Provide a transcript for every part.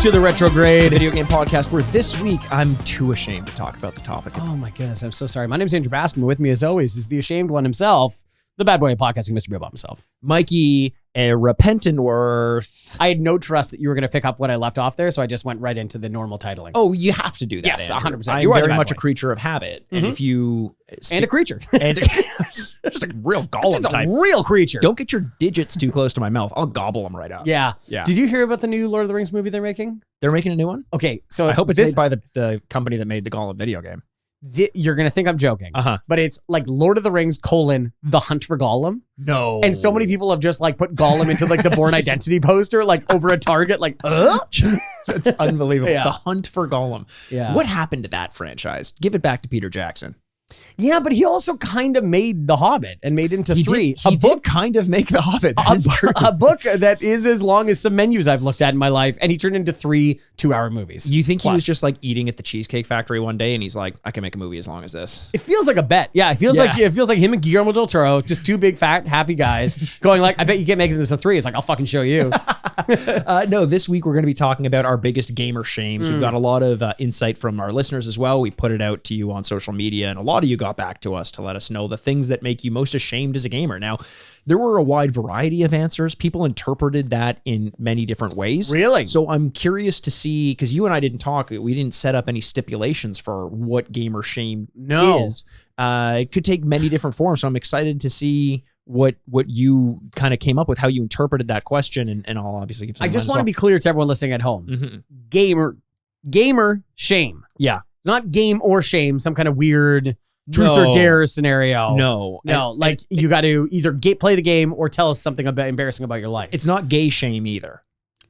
to the Retrograde video game podcast where this week I'm too ashamed to talk about the topic. Oh my goodness, I'm so sorry. My name is Andrew Baskin. With me as always is the ashamed one himself, the bad boy of podcasting, Mr. Bill himself. Mikey, a repentant worth. I had no trust that you were going to pick up what I left off there, so I just went right into the normal titling. Oh, you have to do that. Yes, Andrew. 100%. I'm You are very the much bad a boy. creature of habit. And if you... And a creature. And just a real golem Just type. a real creature. Don't get your digits too close to my mouth. I'll gobble them right up. Yeah. Yeah. Did you hear about the new Lord of the Rings movie they're making? They're making a new one? Okay, so I hope it's made by the company that made the Golem video game. You're going to think I'm joking. Uh-huh. But it's like Lord of the Rings, The Hunt for Gollum. No. And so many people have just like put Gollum into like the Born Identity poster, like over a Target, like, That's unbelievable. Yeah. The Hunt for Gollum. Yeah. What happened to that franchise? Give it back to Peter Jackson. Yeah, but he also kind of made The Hobbit and made it into three. He did kind of make The Hobbit. That is true. A book that is as long as some menus I've looked at in my life, and he turned into 3 2-hour movies. You think he Plus. was just like eating at the Cheesecake Factory one day and he's like, I can make a movie as long as this. It feels like a bet. Yeah, it feels like him and Guillermo del Toro, just 2 big, fat, happy guys, going like, I bet you can't make this a 3. It's like, I'll fucking show you. No, this week we're going to be talking about our biggest gamer shames. We've got a lot of insight from our listeners as well. We put it out to you on social media, and a lot of you got back to us to let us know the things that make you most ashamed as a gamer. Now, there were a wide variety of answers. People interpreted that in many different ways. Really? So I'm curious to see, because you and I didn't talk, we didn't set up any stipulations for what gamer shame is. It could take many different forms. So I'm excited to see what you kind of came up with, how you interpreted that question, and I'll obviously give some. I just want to be clear to everyone listening at home. Mm-hmm. Gamer shame. Yeah. It's not game or shame, some kind of weird truth or dare scenario. No. You got to either play the game or tell us something about embarrassing about your life. It's not gay shame either.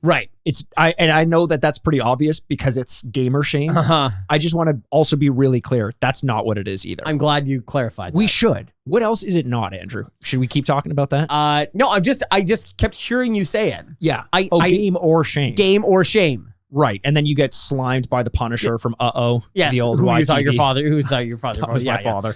Right. I know that that's pretty obvious because it's gamer shame. I just want to also be really clear. That's not what it is either. I'm glad you clarified that. We should. What else is it not, Andrew? Should we keep talking about that? No, I just kept hearing you say it. Yeah. Game or shame. Game or shame. Right. And then you get slimed by the Punisher from Yes. the old who YTV. you thought your father That was my father.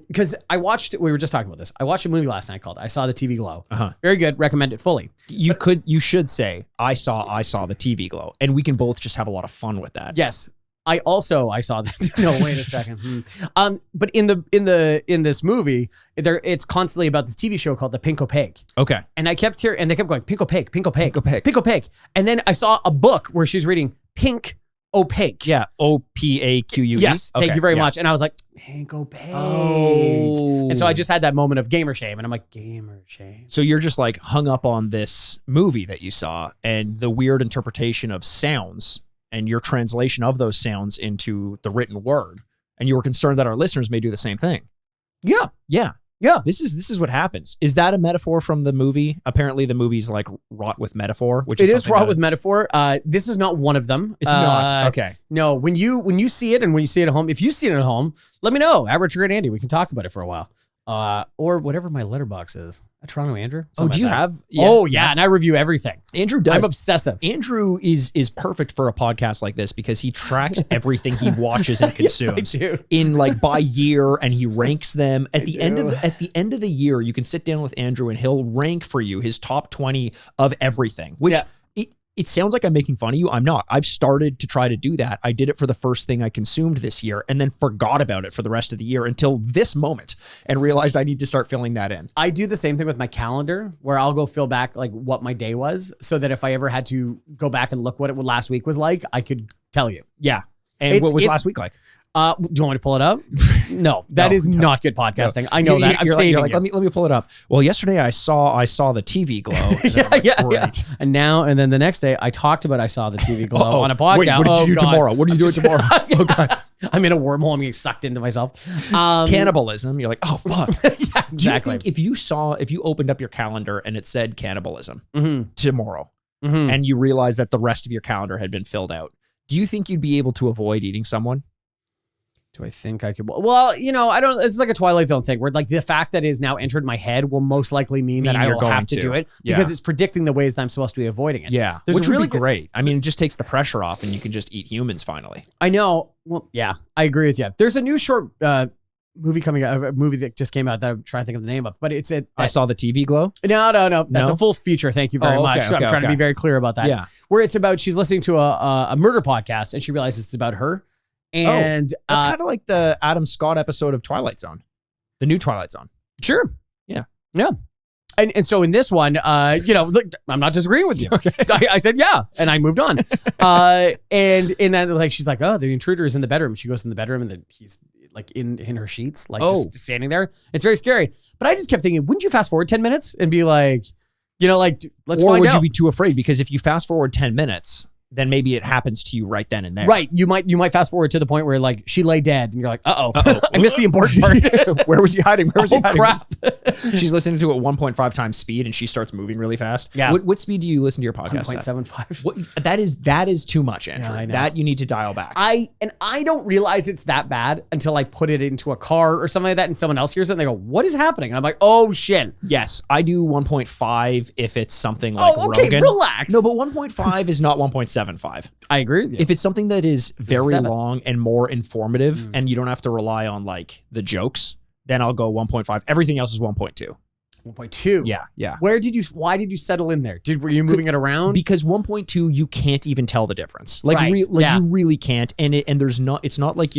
Because we were just talking about this. I watched a movie last night called I Saw the TV Glow. Uh-huh. Very good. Recommend it fully. You should say, I saw the TV glow. And we can both just have a lot of fun with that. Yes. I saw that. No, wait a second. But in this movie, it's constantly about this TV show called The Pink Opaque. Okay. And I kept hearing, and they kept going, Pink Opaque, Pink Opaque, Pink Opaque. And then I saw a book where she's reading Pink Opaque. Yeah. OPAQUE. Yes. Okay, Thank you very yeah. much. And I was like, Pink Opaque. Oh. And so I just had that moment of gamer shame. And I'm like, gamer shame. So you're just like hung up on this movie that you saw and the weird interpretation of sounds and your translation of those sounds into the written word. And you were concerned that our listeners may do the same thing. Yeah. Yeah. Yeah. This is what happens. Is that a metaphor from the movie? Apparently the movie's like wrought with metaphor, which it is wrought with metaphor. This is not one of them. It's not. Okay. No, when you see it and when you see it at home, if you see it at home, let me know at Retrograde Andy. We can talk about it for a while. Or whatever my letterbox is. At Toronto Andrew. Oh, do you have? Yeah. Oh, yeah. And I review everything. Andrew does. I'm obsessive. Andrew is perfect for a podcast like this because he tracks everything he watches and consumes yes, I do. in like by year, and he ranks them at the end of the year. You can sit down with Andrew and he'll rank for you his top 20 of everything, which it sounds like I'm making fun of you. I'm not. I've started to try to do that. I did it for the first thing I consumed this year and then forgot about it for the rest of the year until this moment and realized I need to start filling that in. I do the same thing with my calendar where I'll go fill back like what my day was so that if I ever had to go back and look what it last week was like, I could tell you. Yeah. And what was last week like? Do you want me to pull it up? No, that is not good podcasting. I know that. I'm you're saving like, let me pull it up. Well, yesterday I saw the TV glow. Yeah. And then the next day I talked about I saw the TV glow on a podcast. Wait, what did you do tomorrow? What are you doing tomorrow? Oh God. I'm in a wormhole. I'm getting sucked into myself. Cannibalism. You're like, oh fuck. Yeah, exactly. Do you think if you opened up your calendar and it said cannibalism tomorrow, and you realized that the rest of your calendar had been filled out, do you think you'd be able to avoid eating someone? Do I think I could? Well, I don't. It's like a Twilight Zone thing where like the fact that it is now entered my head will most likely mean that I will have to do it because it's predicting the ways that I'm supposed to be avoiding it. Yeah, which would be great. I mean, it just takes the pressure off and you can just eat humans finally. I know. Well, yeah, I agree with you. There's a new short movie coming out, a movie that just came out that I'm trying to think of the name of, but it's I saw the TV glow. No. That's a full feature. Thank you very much. I'm trying to be very clear about that. Yeah. Where it's about, she's listening to a murder podcast and she realizes it's about her. And that's kind of like the Adam Scott episode of Twilight Zone, the new Twilight Zone. Sure. Yeah. Yeah. And so in this one, look, I'm not disagreeing with you. Okay. I said, yeah. And I moved on. And then like, she's like, oh, the intruder is in the bedroom. She goes in the bedroom and then he's like in her sheets, like just standing there. It's very scary. But I just kept thinking, wouldn't you fast forward 10 minutes and be like, let's find out? Or would you be too afraid? Because if you fast forward 10 minutes, then maybe it happens to you right then and there. Right. You might fast forward to the point where like she lay dead and you're like, I missed the important part. Where was he hiding? Where was he hiding? Crap. She's listening to it at 1.5 times speed and she starts moving really fast. Yeah. What speed do you listen to your podcast 1.75. That is too much, Andrew. Yeah, that you need to dial back. I don't realize it's that bad until I put it into a car or something like that and someone else hears it and they go, what is happening? And I'm like, oh shit. Yes, I do 1.5 if it's something like Rogan. Relax. No, but 1.5 is not 1.75. I agree with you. If it's something that is very long and more informative and you don't have to rely on like the jokes, then I'll go 1.5. Everything else is 1.2. 1.2. Yeah. Why did you settle in there? Were you moving it around? Because 1.2, you can't even tell the difference. Like, right. You really can't. And it's not like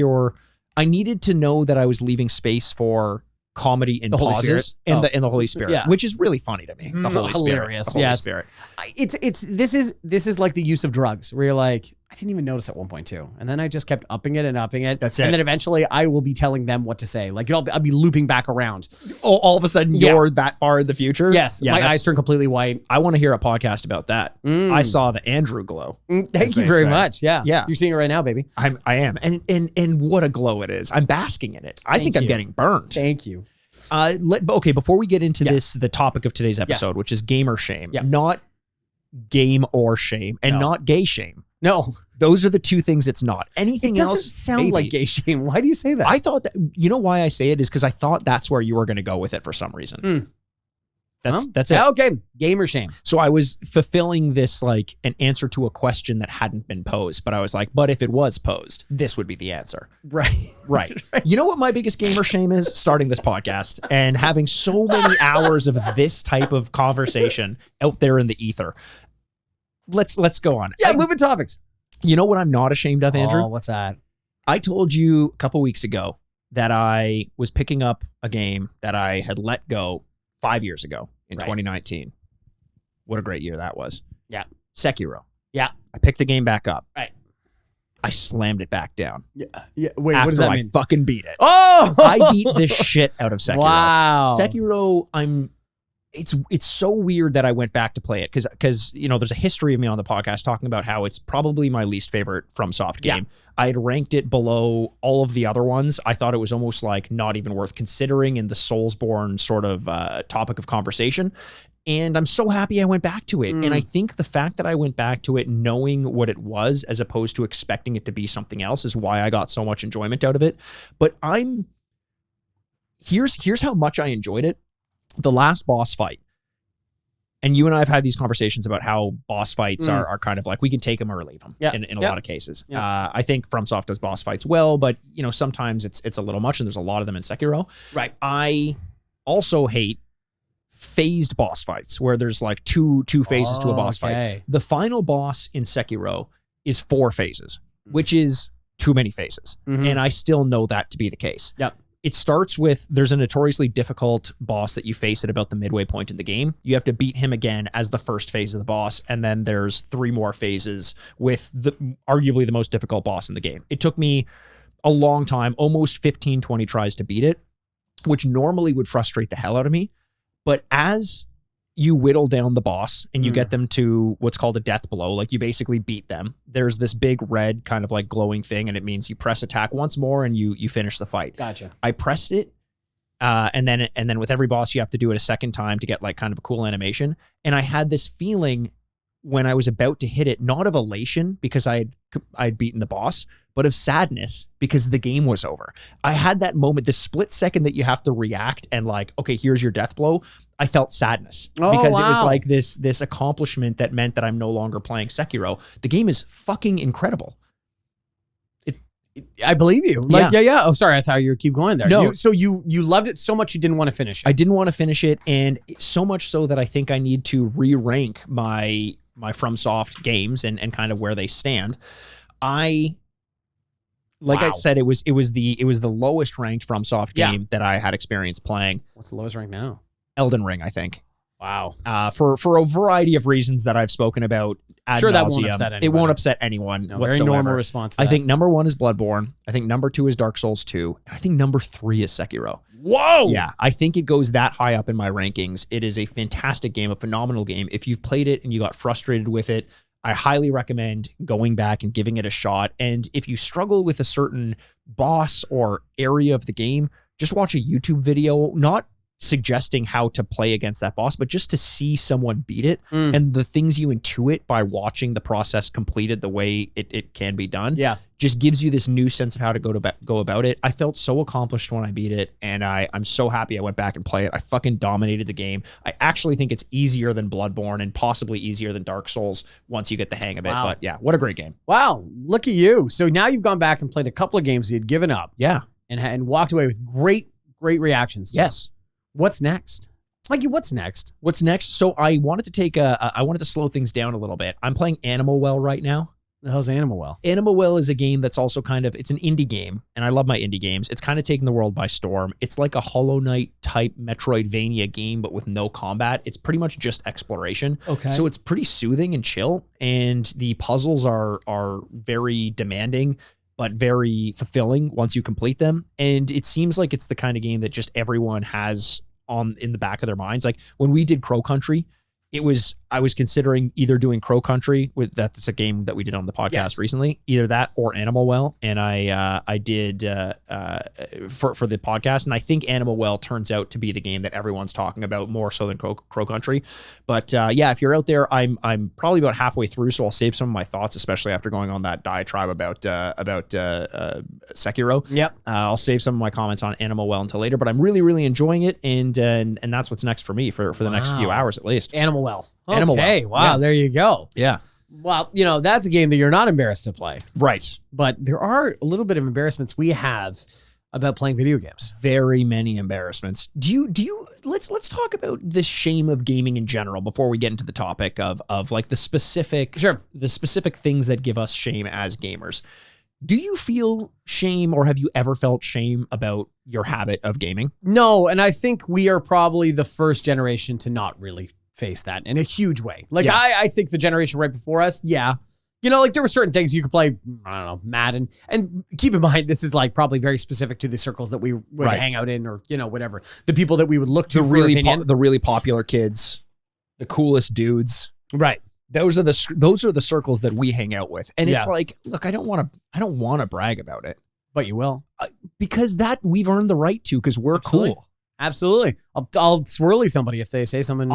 I needed to know that I was leaving space for comedy and pauses and the Holy Spirit, which is really funny to me. The Holy Hilarious. Spirit. The Holy Spirit. This is like the use of drugs where you're like, I didn't even notice at 1.2. And then I just kept upping it and upping it. That's it. And then eventually I will be telling them what to say. Like I'll be looping back around. Oh, all of a sudden you're that far in the future? Yes. Yeah, my eyes turn completely white. I want to hear a podcast about that. I saw the Andrew glow. Thank you very much. Yeah. Yeah. You're seeing it right now, baby. I am. And what a glow it is. I'm basking in it. I think I'm getting burned. Thank you. Okay, before we get into the topic of today's episode, which is gamer shame, not game or shame, and not gay shame. No, those are the two things it's not. Anything else sound like gay shame. Why do you say that? I thought that, you know why I say it is because I thought that's where you were going to go with it for some reason. That's it. Okay, gamer shame. So I was fulfilling this like an answer to a question that hadn't been posed, but I was like, but if it was posed, this would be the answer. Right. You know what my biggest gamer shame is? Starting this podcast and having so many hours of this type of conversation out there in the ether. Let's go on. Yeah, moving topics. You know what I'm not ashamed of, Andrew? Oh, what's that? I told you a couple weeks ago that I was picking up a game that I had let go 5 years ago in 2019. What a great year that was. Yeah. Sekiro. Yeah. I picked the game back up. Right. I slammed it back down. Yeah. Wait, what does that mean? I fucking beat it. Oh! I beat the shit out of Sekiro. Wow. Sekiro, it's so weird that I went back to play it because there's a history of me on the podcast talking about how it's probably my least favorite FromSoft game. Yeah. I had ranked it below all of the other ones. I thought it was almost like not even worth considering in the Soulsborne sort of topic of conversation. And I'm so happy I went back to it. And I think the fact that I went back to it knowing what it was as opposed to expecting it to be something else is why I got so much enjoyment out of it. But here's how much I enjoyed it. The last boss fight, and you and I have had these conversations about how boss fights are kind of like we can take them or leave them in a lot of cases. Yeah. I think FromSoft does boss fights well, but sometimes it's a little much, and there's a lot of them in Sekiro. Right. I also hate phased boss fights where there's like two phases to a boss fight. The final boss in Sekiro is 4 phases, which is too many phases, and I still know that to be the case. Yep. It starts with, there's a notoriously difficult boss that you face at about the midway point in the game. You have to beat him again as the first phase of the boss, and then there's 3 more phases with arguably the most difficult boss in the game. It took me a long time, almost 15, 20 tries to beat it, which normally would frustrate the hell out of me. But as you whittle down the boss and you get them to what's called a death blow, like you basically beat them, there's this big red kind of like glowing thing, and it means you press attack once more and you finish the fight. Gotcha. I pressed it, and then with every boss you have to do it a second time to get like kind of a cool animation. And I had this feeling when I was about to hit it, not of elation because I'd beaten the boss, but of sadness because the game was over. I had that moment, the split second that you have to react and like, okay, here's your death blow. I felt sadness because it was like this accomplishment that meant that I'm no longer playing Sekiro. The game is fucking incredible. I believe you. Like, yeah. Oh, sorry. I thought you were keep going there. No. So you loved it so much you didn't want to finish it. I didn't want to finish it, and so much so that I think I need to re-rank my FromSoft games and kind of where they stand. I said, it was the lowest ranked FromSoft game that I had experience playing. What's the lowest rank now? Elden Ring, I think. Wow. For a variety of reasons that I've spoken about ad nauseum. That won't upset anyone. It won't upset anyone whatsoever. Very normal response to I that. think number 1 is Bloodborne. I think number 2 is Dark Souls 2. And I think number 3 is Sekiro. Whoa! Yeah, I think it goes that high up in my rankings. It is a fantastic game, a phenomenal game. If you've played it and you got frustrated with it, I highly recommend going back and giving it a shot. And if you struggle with a certain boss or area of the game, just watch a YouTube video, not suggesting how to play against that boss, but just to see someone beat it and the things you intuit by watching the process completed the way it can be done. Yeah. Just gives you this new sense of how to go about it. I felt so accomplished when I beat it, and I'm so happy I went back and played it. I fucking dominated the game. I actually think it's easier than Bloodborne and possibly easier than Dark Souls once you get the hang of it. Wow. But yeah, what a great game. Wow. Look at you. So now you've gone back and played a couple of games you had given up. Yeah. And walked away with great reactions to. Yes. What's next? Mikey, what's next? What's next? So I wanted to slow things down a little bit. I'm playing Animal Well right now. The hell's Animal Well? Animal Well is a game that's also it's an indie game, and I love my indie games. It's kind of taking the world by storm. It's like a Hollow Knight type Metroidvania game, but with no combat. It's pretty much just exploration. Okay. So it's pretty soothing and chill, and the puzzles are very demanding, but very fulfilling once you complete them. And it seems like it's the kind of game that just everyone has in the back of their minds. Like when we did Crow Country, I was considering either doing Crow Country that's a game that we did on the podcast recently, either that or Animal Well. And I did for the podcast. And I think Animal Well turns out to be the game that everyone's talking about more so than Crow Country. But yeah, if you're out there, I'm probably about halfway through, so I'll save some of my thoughts, especially after going on that diatribe about Sekiro. Yep. I'll save some of my comments on Animal Well until later, but I'm really, really enjoying it. And that's what's next for me for the next few hours at least. Animal Well. Animal Okay. Well. Wow. Yeah. There you go. Yeah. Well, that's a game that you're not embarrassed to play. Right. But there are a little bit of embarrassments we have about playing video games. Very many embarrassments. Let's talk about the shame of gaming in general before we get into the topic of like the specific things that give us shame as gamers. Do you feel shame, or have you ever felt shame about your habit of gaming? No, and I think we are probably the first generation to not really face that in a huge way. Like I think the generation right before us, like there were certain things you could play, I don't know, Madden. And keep in mind, this is like probably very specific to the circles that we would hang out in, or, whatever. The people that we would look to the really popular kids, the coolest dudes. Right. Those are the circles that we hang out with. And it's like, look, I don't want to brag about it. But you will. Because that we've earned the right to, because we're cool. Absolutely. I'll swirly somebody if they say something.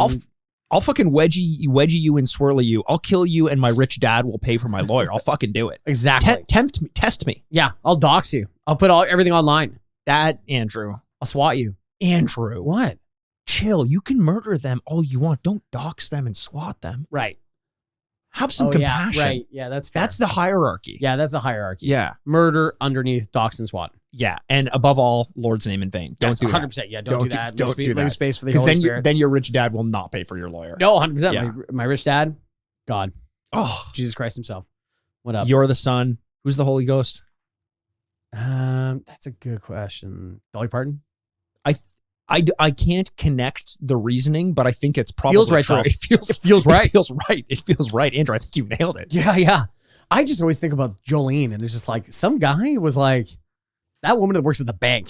I'll fucking wedgie you and swirly you. I'll kill you, and my rich dad will pay for my lawyer. I'll fucking do it. Exactly. Tempt me. Test me. Yeah. I'll dox you. I'll put everything online. That, Andrew. I'll SWAT you. Andrew. What? Chill. You can murder them all you want. Don't dox them and SWAT them. Right. Have some compassion. Yeah, right. Yeah, that's fair. That's the hierarchy. Yeah, that's a hierarchy. Yeah. Murder underneath, dox and SWAT. Yeah, and above all, Lord's name in vain. Don't do 100%. that. Yeah, don't do that. Don't do that. Leave space for the Holy Spirit. Then your rich dad will not pay for your lawyer. No, 100%. Yeah. My rich dad, God. Oh, Jesus Christ himself. What up? You're the Son. Who's the Holy Ghost? That's a good question. Dolly Parton? I can't connect the reasoning, but I think it's probably feels right. true. It feels right. It feels right. It feels right. Andrew, I think you nailed it. Yeah. I just always think about Jolene, and it's just like some guy was like, that woman that works at the bank.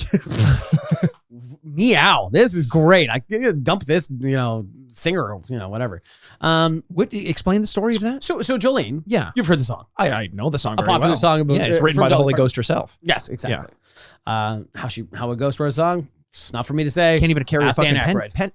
Meow. This is great. I dump this, singer, whatever. Explain the story of that? So Jolene. Yeah. You've heard the song. I know the song very popular well. song about it's written by the Holy Ghost herself. Yes, exactly. Yeah. How a ghost wrote a song. It's not for me to say. Can't even carry a fucking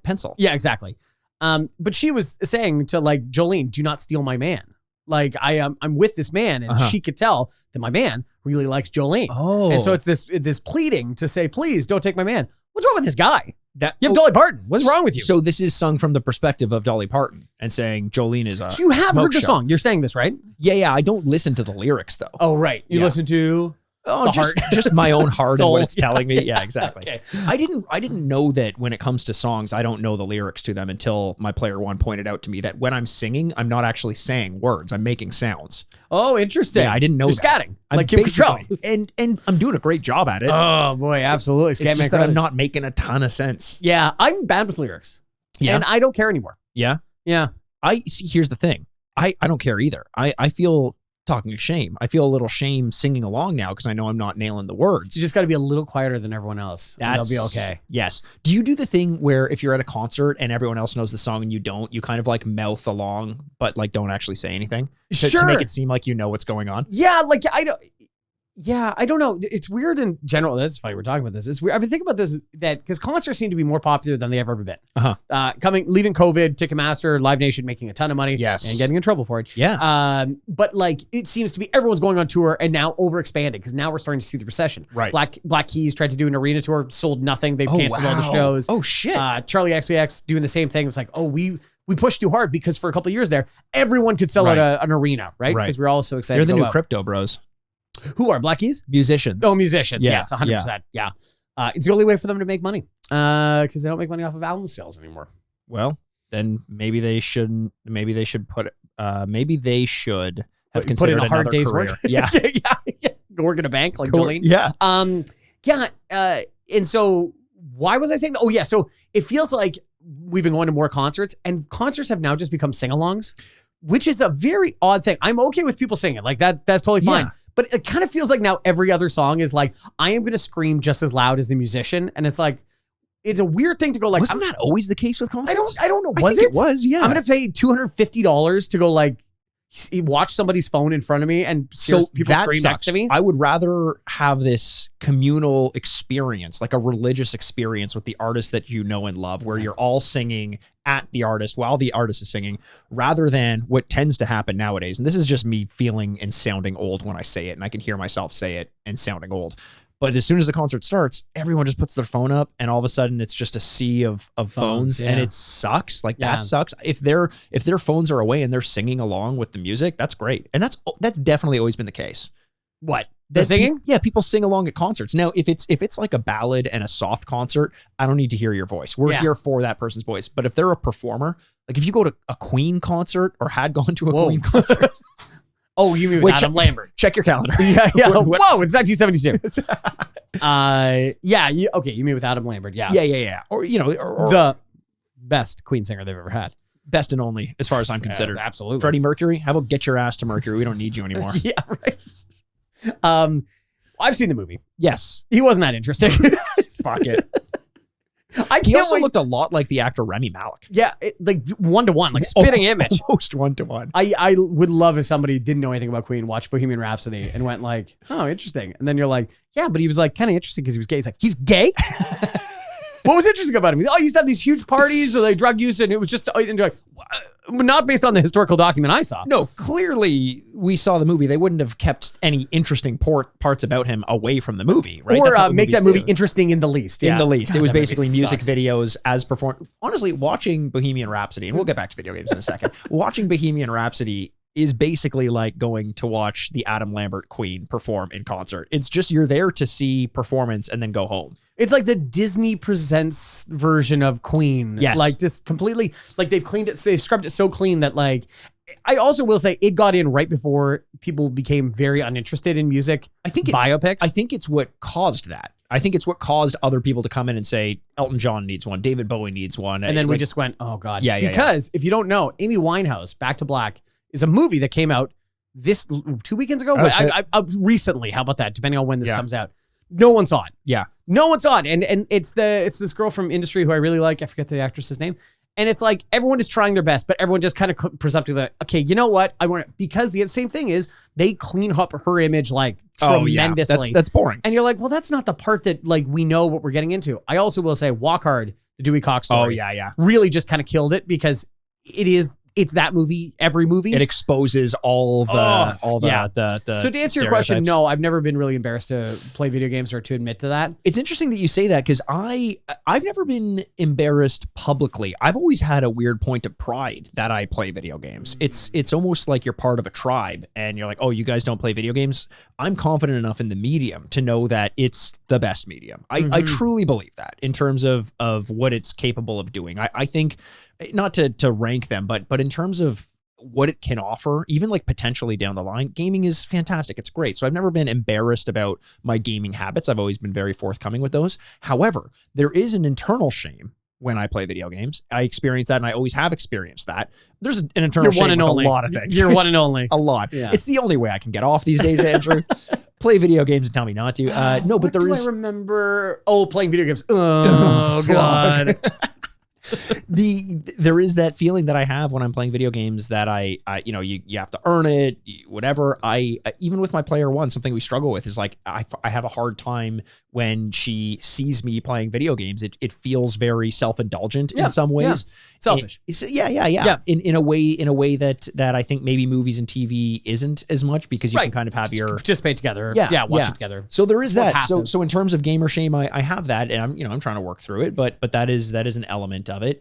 pencil. Yeah, exactly. But she was saying to like Jolene, do not steal my man. Like I'm with this man, and she could tell that my man really likes Jolene. Oh, and so it's this pleading to say, please don't take my man. What's wrong with this guy? You have Dolly Parton. What's wrong with you? So this is sung from the perspective of Dolly Parton and saying Jolene is a. So you have heard the song. You're saying this, right? Yeah. I don't listen to the lyrics though. Oh, right. You listen to. Oh, The just my own heart and Soul. what it's telling me. Yeah, exactly. Okay. I didn't know that when it comes to songs, I don't know the lyrics to them until my player one pointed out to me that when I'm singing, I'm not actually saying words. I'm making sounds. Oh, interesting. Yeah, I didn't know You're that. scatting. I'm Like Kim Cattrall. and I'm doing a great job at it. Oh boy, absolutely. it's just that I'm not making a ton of sense. Yeah, I'm bad with lyrics. Yeah. And I don't care anymore. Yeah. Yeah. I see. Here's the thing. I don't care either. I feel, talking of shame, I feel a little shame singing along now because I know I'm not nailing the words. You just got to be a little quieter than everyone else. That'll be okay. Yes. Do you do the thing where if you're at a concert and everyone else knows the song and you don't, you kind of like mouth along, but like don't actually say anything to make it seem like you know what's going on? Yeah, like I don't know. It's weird in general. That's funny. We're talking about this. It's weird. I've been thinking about this because concerts seem to be more popular than they have ever been. Leaving COVID, Ticketmaster, Live Nation making a ton of money. Yes. And getting in trouble for it. Yeah. But like it seems to be everyone's going on tour and now overexpanded because now we're starting to see the recession. Right. Black Keys tried to do an arena tour, sold nothing. They've canceled all the shows. Oh shit. Charlie XCX doing the same thing. It was like, oh, we pushed too hard because for a couple of years there, everyone could sell out an arena, right? Because we're all so excited. They're the to go new out. crypto bros. Who are Black Keys? Musicians. Oh, musicians. Yeah, Yes, 100%. Yeah. It's the only way for them to make money because they don't make money off of album sales anymore. Well, then maybe they shouldn't. Maybe they should put. Maybe they should have considered put in a hard day's career. work. Yeah. yeah. Work in a bank like Cool. Jolene. Yeah. And so why was I saying that? Oh, yeah. So it feels like we've been going to more concerts and concerts have now just become sing-alongs, which is a very odd thing. I'm okay with people singing like that. That's totally fine. Yeah. But it kind of feels like now every other song is like, I am going to scream just as loud as the musician. And it's like, it's a weird thing to go like, wasn't that always the case with concerts? I don't know. I think it was. Yeah. I'm going to pay $250 to go like watch somebody's phone in front of me and so people that scream sucks. next to me. I would rather have this communal experience, like a religious experience with the artist that you know and love, where you're all singing at the artist while the artist is singing, rather than what tends to happen nowadays. And this is just me feeling and sounding old when I say it, and I can hear myself say it and sounding old. But as soon as the concert starts, everyone just puts their phone up and all of a sudden it's just a sea of phones and it sucks. Like that sucks. If their phones are away and they're singing along with the music, that's great. And that's definitely always been the case. What? The singing? Yeah, people sing along at concerts. Now, if it's like a ballad and a soft concert, I don't need to hear your voice. We're here for that person's voice. But if they're a performer, like if you go to a Queen concert or had gone to a Queen concert. Oh, you mean with Adam Lambert? Check your calendar. Yeah. Whoa, it's 1972. You mean with Adam Lambert? Yeah. Yeah. Or or the best Queen singer they've ever had. Best and only, as far as I'm considered. Absolutely. Freddie Mercury. How about get your ass to Mercury? We don't need you anymore. Yeah, right. I've seen the movie. Yes. He wasn't that interesting. Fuck it. He also looked a lot like the actor Rami Malek. Yeah, like 1-to-1, like spitting image. Almost 1-to-1. I would love if somebody didn't know anything about Queen, watched Bohemian Rhapsody, and went like, oh, interesting. And then you're like, yeah, but he was like kind of interesting because he was gay. He's like, he's gay? What was interesting about him? He used to have these huge parties or like drug use, and it was just not based on the historical document I saw. No, clearly we saw the movie. They wouldn't have kept any interesting parts about him away from the movie, right? Or make that movie interesting in the least. Yeah. In the least. God, it was basically music sucks. videos as performed. Honestly, watching Bohemian Rhapsody, and we'll get back to video games in a second, watching Bohemian Rhapsody is basically like going to watch the Adam Lambert Queen perform in concert. It's just you're there to see performance and then go home. It's like the Disney Presents version of Queen. Yes. Like just completely, like they've cleaned it, they've scrubbed it so clean that like, I also will say it got in right before people became very uninterested in music. Biopics. I think it's what caused that. I think it's what caused other people to come in and say, Elton John needs one, David Bowie needs one. And then we just went, oh God. Yeah. Because if you don't know, Amy Winehouse, Back to Black, is a movie that came out 2 weekends ago. Recently, how about that? Depending on when this comes out. No one saw it. Yeah. No one saw it. And it's this girl from industry who I really like. I forget the actress's name. And it's like everyone is trying their best, but everyone just kind of presumptively like, okay, you know what? I want because the same thing is they clean up her image like tremendously. That's boring. And you're like, well, that's not the part that like we know what we're getting into. I also will say Walk Hard, the Dewey Cox story. Oh, yeah. Really just kind of killed it because it is it's that movie, every movie. It exposes all the So to answer your question, no, I've never been really embarrassed to play video games or to admit to that. It's interesting that you say that because I've never been embarrassed publicly. I've always had a weird point of pride that I play video games. It's almost like you're part of a tribe and you're like, oh, you guys don't play video games? I'm confident enough in the medium to know that it's the best medium. I truly believe that in terms of what it's capable of doing. I think, not to rank them, but in terms of what it can offer, even like potentially down the line, gaming is fantastic. It's great. So I've never been embarrassed about my gaming habits. I've always been very forthcoming with those. However, there is an internal shame when I play video games. I experience that, and I always have experienced that. There's an internal shame with a lot of things. You're one and only. A lot. Yeah. It's the only way I can get off these days, Andrew. Play video games and tell me not to. No, but there is. I remember? Oh, playing video games. Oh God. There is that feeling that I have when I'm playing video games that I you have to earn it, whatever. Even with my player one, something we struggle with is like I have a hard time when she sees me playing video games. It feels very self-indulgent in some ways. Selfish. Yeah. In a way that I think maybe movies and TV isn't as much, because you can kind of have your participate together. Watch it together. So there is that. So in terms of gamer shame, I have that, and I'm trying to work through it, but that is an element of it,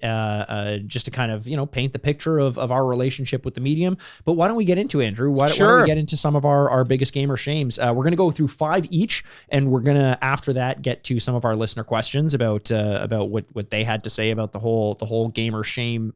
just to kind of paint the picture of our relationship with the medium. But why don't we get into it, Andrew? Why don't we get into some of our biggest gamer shames? We're gonna go through 5 each, and we're gonna after that get to some of our listener questions about what they had to say about the whole gamer shame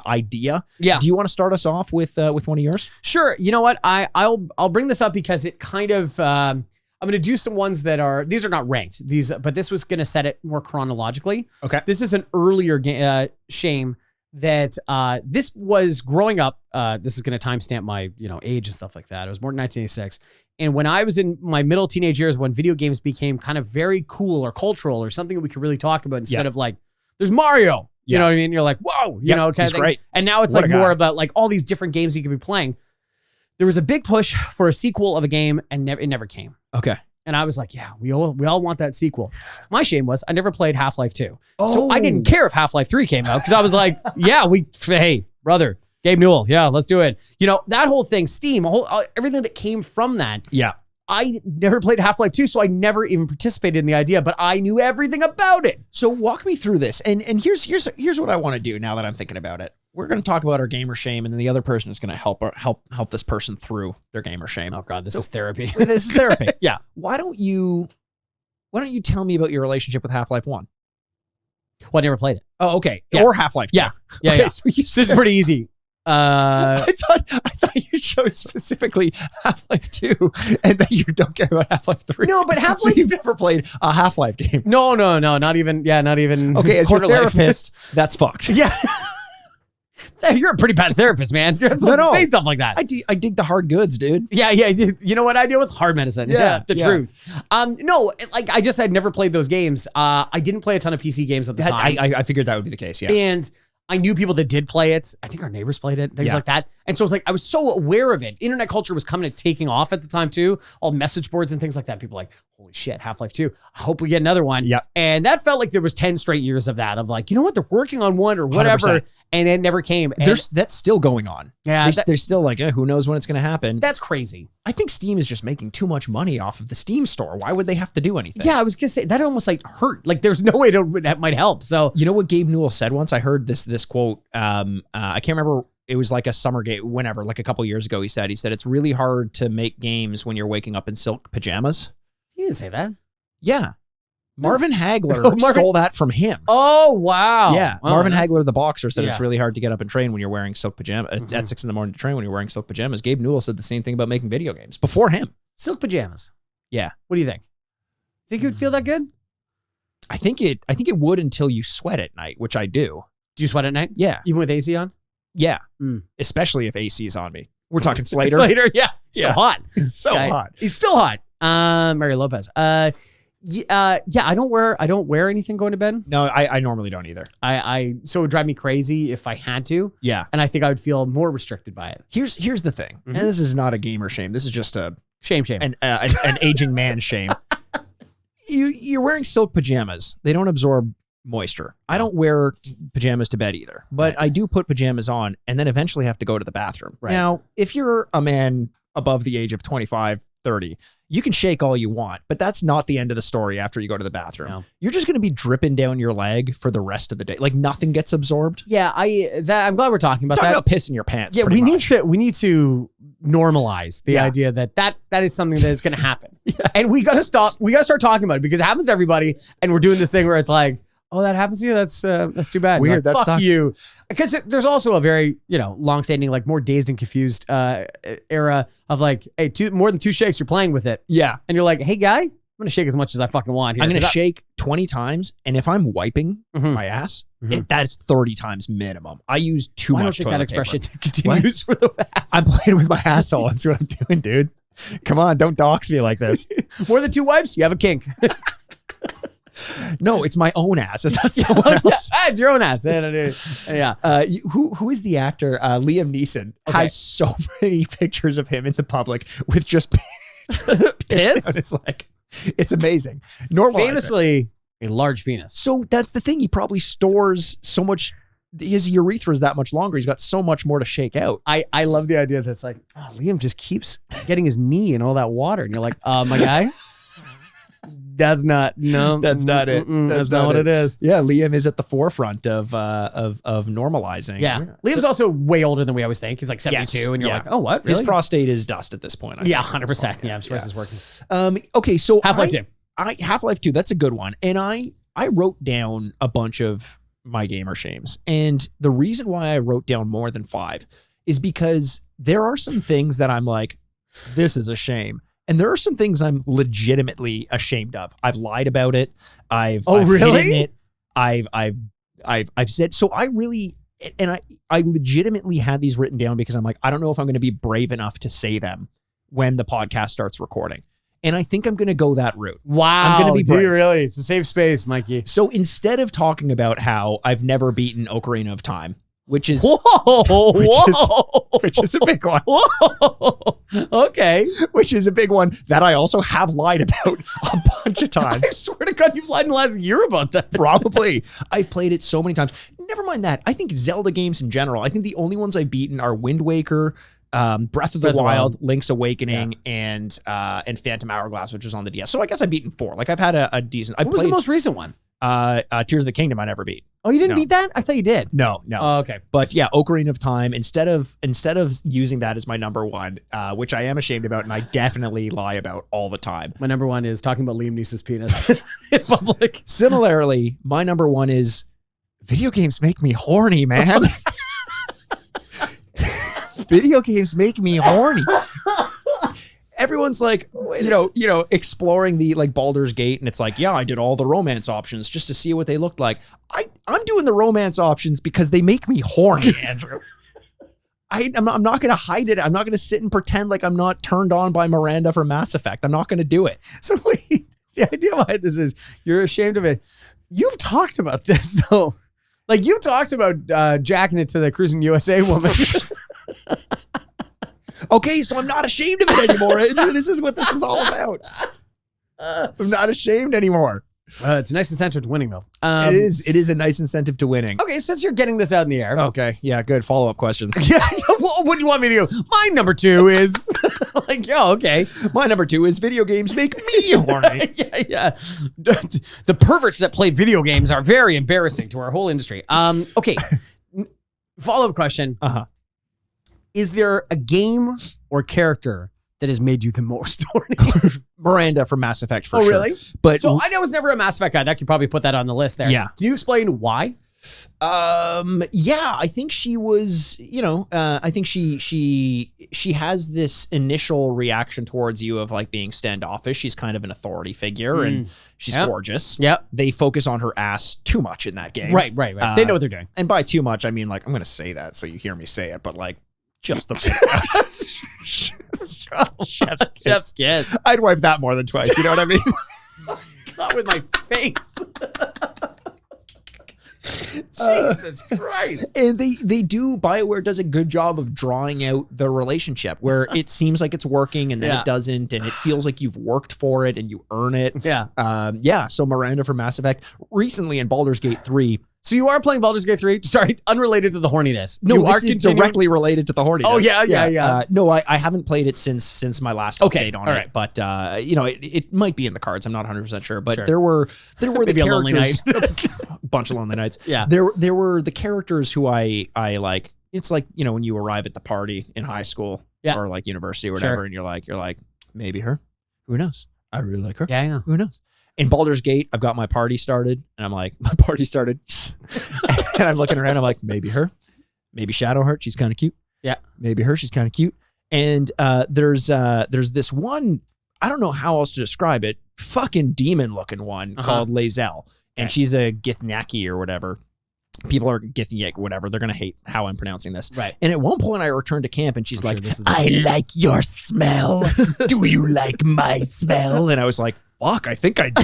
idea. Yeah. Do you want to start us off with one of yours? Sure. You know what? I'll bring this up because it kind of I'm going to do some ones that these are not ranked, but this was going to set it more chronologically. Okay. This is an earlier shame that this was growing up. This is going to timestamp my age and stuff like that. It was born in 1986. And when I was in my middle teenage years, when video games became kind of very cool or cultural or something that we could really talk about instead of like, there's Mario. You know what I mean? You're like, whoa, kind of thing. Great. And now it's like more about like all these different games you could be playing. There was a big push for a sequel of a game, and it never came. Okay. And I was like, yeah, we all want that sequel. My shame was I never played Half-Life 2. So I didn't care if Half-Life 3 came out because I was like, yeah, hey, brother, Gabe Newell, yeah, let's do it. That whole thing, Steam, everything that came from that. Yeah. I never played Half-Life 2, so I never even participated in the idea, but I knew everything about it. So walk me through this. And here's what I want to do now that I'm thinking about it. We're going to talk about our gamer shame, and then the other person is going to help this person through their gamer shame. Oh God, this is therapy. This is therapy. Yeah. Why don't you tell me about your relationship with Half-Life 1? Well, I never played it. Oh, okay. Yeah. Or Half-Life 2. Yeah. Yeah. Okay, yeah. So this is pretty easy. I thought you chose specifically Half-Life 2 and that you don't care about Half-Life 3. No, but Half-Life... So you've never played a Half-Life game. No, not even. Okay, as your therapist, that's fucked. Yeah. You're a pretty bad therapist, man. You're supposed to say stuff like that. I dig the hard goods, dude. Yeah. You know what I deal with? Hard medicine. Yeah, the truth. No, like I'd never played those games. I didn't play a ton of PC games at the time. I figured that would be the case, yeah. And I knew people that did play it. I think our neighbors played it, things like that. And so it was like, I was so aware of it. Internet culture was coming and taking off at the time too. All message boards and things like that. People were like, holy shit, Half-Life 2. I hope we get another one. Yeah. And that felt like there was 10 straight years of that, of like, you know what, they're working on one or whatever. 100%. And it never came. And that's still going on. Yeah. They're still like, who knows when it's going to happen. That's crazy. I think Steam is just making too much money off of the Steam store. Why would they have to do anything? Yeah, I was going to say, that almost like hurt. Like there's no way that might help. So, you know what Gabe Newell said once? I heard this quote. I can't remember. It was like a summer game, whenever, like a couple years ago. He said, it's really hard to make games when you're waking up in silk pajamas. He didn't say that. Yeah. Marvin Hagler stole that from him. Oh, wow. Yeah. Marvin Hagler, the boxer, said it's really hard to get up and train when you're wearing silk pajamas. At 6 a.m. to train when you're wearing silk pajamas. Gabe Newell said the same thing about making video games before him. Silk pajamas. Yeah. What do you think? Think it would feel that good? I think it would until you sweat at night, which I do. Do you sweat at night? Yeah. Even with AC on? Yeah. Especially if AC is on me. We're talking Slater. Slater, yeah. So hot. So hot. He's still hot. Mario Lopez. I don't wear anything going to bed. No, I normally don't either. So it would drive me crazy if I had to. Yeah. And I think I would feel more restricted by it. Here's the thing. And this is not a gamer shame. This is just a shame. An aging man shame. You're wearing silk pajamas. They don't absorb moisture. I don't wear pajamas to bed either, but I do put pajamas on and then eventually have to go to the bathroom. Right. Now, if you're a man above the age of 25, 30, you can shake all you want, but that's not the end of the story after you go to the bathroom. No. You're just going to be dripping down your leg for the rest of the day. Like nothing gets absorbed. Yeah, I'm glad we're talking about that. About pissing your pants. Yeah, we need to normalize the idea that is something that is going to happen. And we got to stop. We got to start talking about it because it happens to everybody. And we're doing this thing where it's like, oh, that happens to you? That's too bad. Weird. Like, that fuck sucks. you. Because there's also a very, longstanding, like more dazed and confused era of like, hey, more than 2 shakes, you're playing with it. Yeah. And you're like, hey, guy, I'm going to shake as much as I fucking want here. I'm going to shake 20 times. And if I'm wiping my ass, that's 30 times minimum. I use too much toilet that paper. expression continues for the ass. I'm playing with my asshole. That's what I'm doing, dude. Come on, don't dox me like this. More than 2 wipes, you have a kink. No, it's my own ass. It's not someone else. It's your own ass. Yeah. Who is the actor? Liam Neeson has so many pictures of him in the public with just piss. It's like, it's amazing. Famously, a large penis. So that's the thing. He probably stores so much. His urethra is that much longer. He's got so much more to shake out. I love the idea that's like, Liam just keeps getting his knee in all that water. And you're like, my guy. That's not it. That's not what it is. Yeah, Liam is at the forefront of normalizing. Yeah, Liam's also way older than we always think. He's like 72, and you're like, oh, what? Really? His prostate is dust at this point. 100%. Yeah, I'm surprised it's working. Okay, so Half-Life 2. Half-Life 2. That's a good one. And I wrote down a bunch of my gamer shames, and the reason why I wrote down more than 5 is because there are some things that I'm like, this is a shame. And there are some things I'm legitimately ashamed of. I've lied about it. I've really? hidden it. I've said, so I really, and I legitimately had these written down because I'm like, I don't know if I'm going to be brave enough to say them when the podcast starts recording. And I think I'm going to go that route. Wow. I'm going to be brave. Do you really? It's a safe space, Mikey. So instead of talking about how I've never beaten Ocarina of Time, which is which is a big one. Whoa. Okay. Which is a big one that I also have lied about a bunch of times. I swear to God, you've lied in the last year about that. Probably. I've played it so many times. Never mind that. I think Zelda games in general, I think the only ones I've beaten are Wind Waker, Breath of the Wild, Link's Awakening, and Phantom Hourglass, which was on the DS. So I guess I've beaten 4. Like I've had a decent. What was the most recent one? Tears of the Kingdom I never beat. Oh, you didn't beat that? I thought you did. No. Oh, okay. But yeah, Ocarina of Time, instead of using that as my number 1, which I am ashamed about and I definitely lie about all the time. My number 1 is talking about Liam Neeson's penis in public. Similarly, my number 1 is video games make me horny, man. Video games make me horny. Everyone's like, exploring the like Baldur's Gate, and it's like, yeah, I did all the romance options just to see what they looked like. I'm doing the romance options because they make me horny, Andrew. I'm not going to hide it. I'm not going to sit and pretend like I'm not turned on by Miranda from Mass Effect. I'm not going to do it. So wait, the idea behind this is you're ashamed of it. You've talked about this though. Like you talked about jacking it to the Cruising USA woman. Okay, so I'm not ashamed of it anymore. This is what this is all about. I'm not ashamed anymore. It's a nice incentive to winning, though. It is a nice incentive to winning. Okay, since you're getting this out in the air. Okay, yeah, good. Follow-up questions. Yeah, what do you want me to do? My number 2 is like, okay. My number 2 is video games make me horny. Yeah. The perverts that play video games are very embarrassing to our whole industry. Okay. Follow-up question. Is there a game or character that has made you the most horny? Miranda from Mass Effect for sure. Oh, really? But so I was never a Mass Effect guy. That could probably put that on the list there. Yeah. Can you explain why? Yeah, I think she was, I think she has this initial reaction towards you of like being standoffish. She's kind of an authority figure and she's gorgeous. Yep. They focus on her ass too much in that game. Right. They know what they're doing. And by too much, I mean like, I'm going to say that so you hear me say it, but like, just the chef's kiss. I'd wipe that more than twice. You know what I mean? Not with my face. Jesus Christ. And BioWare does a good job of drawing out the relationship where it seems like it's working and then it doesn't, and it feels like you've worked for it and you earn it. Yeah. So Miranda from Mass Effect recently in Baldur's Gate 3. So you are playing Baldur's Gate 3? Sorry, unrelated to the horniness. No, this is directly related to the horniness. Oh, yeah. No, I haven't played it since my last update on it. Right. But, it might be in the cards. I'm not 100% sure. But Sure. there were the Maybe a lonely characters. night. A bunch of lonely nights. Yeah. There were the characters who I like. It's like, when you arrive at the party in high school or like university or whatever, and you're like, maybe her. Who knows? I really like her. Yeah. Who knows? In Baldur's Gate, I've got my party started, and I'm like, my party started. And I'm looking around, I'm like, maybe her. Maybe Shadowheart, she's kind of cute. Yeah. Maybe her, she's kind of cute. And there's this one, I don't know how else to describe it, fucking demon-looking one called Lae'zel. And she's a Githyanki or whatever. People are Githyanki, whatever. They're going to hate how I'm pronouncing this. Right. And at one point, I returned to camp, and she's like, I like your smell. Do you like my smell? And I was like, fuck, I think I do.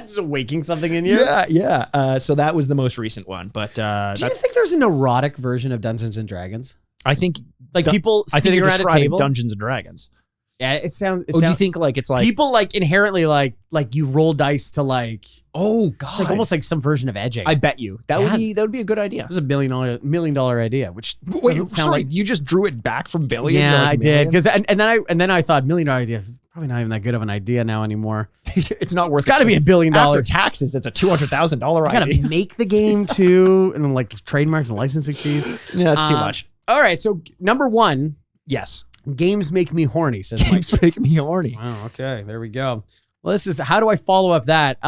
Just awaking something in you. Yeah. So that was the most recent one. But do you think there's an erotic version of Dungeons and Dragons? I think people sitting around a table. Dungeons and Dragons. Yeah, it sounds. Do you think like it's like people like inherently like you roll dice to like? Oh God, it's like almost like some version of edging. I bet you that would be a good idea. This is $1 million idea, which doesn't sound like you just drew it back from billion. Yeah, I did because and then I thought $1 million idea. Probably not even that good of an idea now anymore. It's not worth. It's got to be $1 billion after taxes. It's a $200,000 idea. Got to make the game too, and then like trademarks and licensing fees. Yeah, that's too much. All right, so number one, yes, games make me horny. Says Mike. Games make me horny. Oh, okay, there we go. Well, this is how do I follow up that?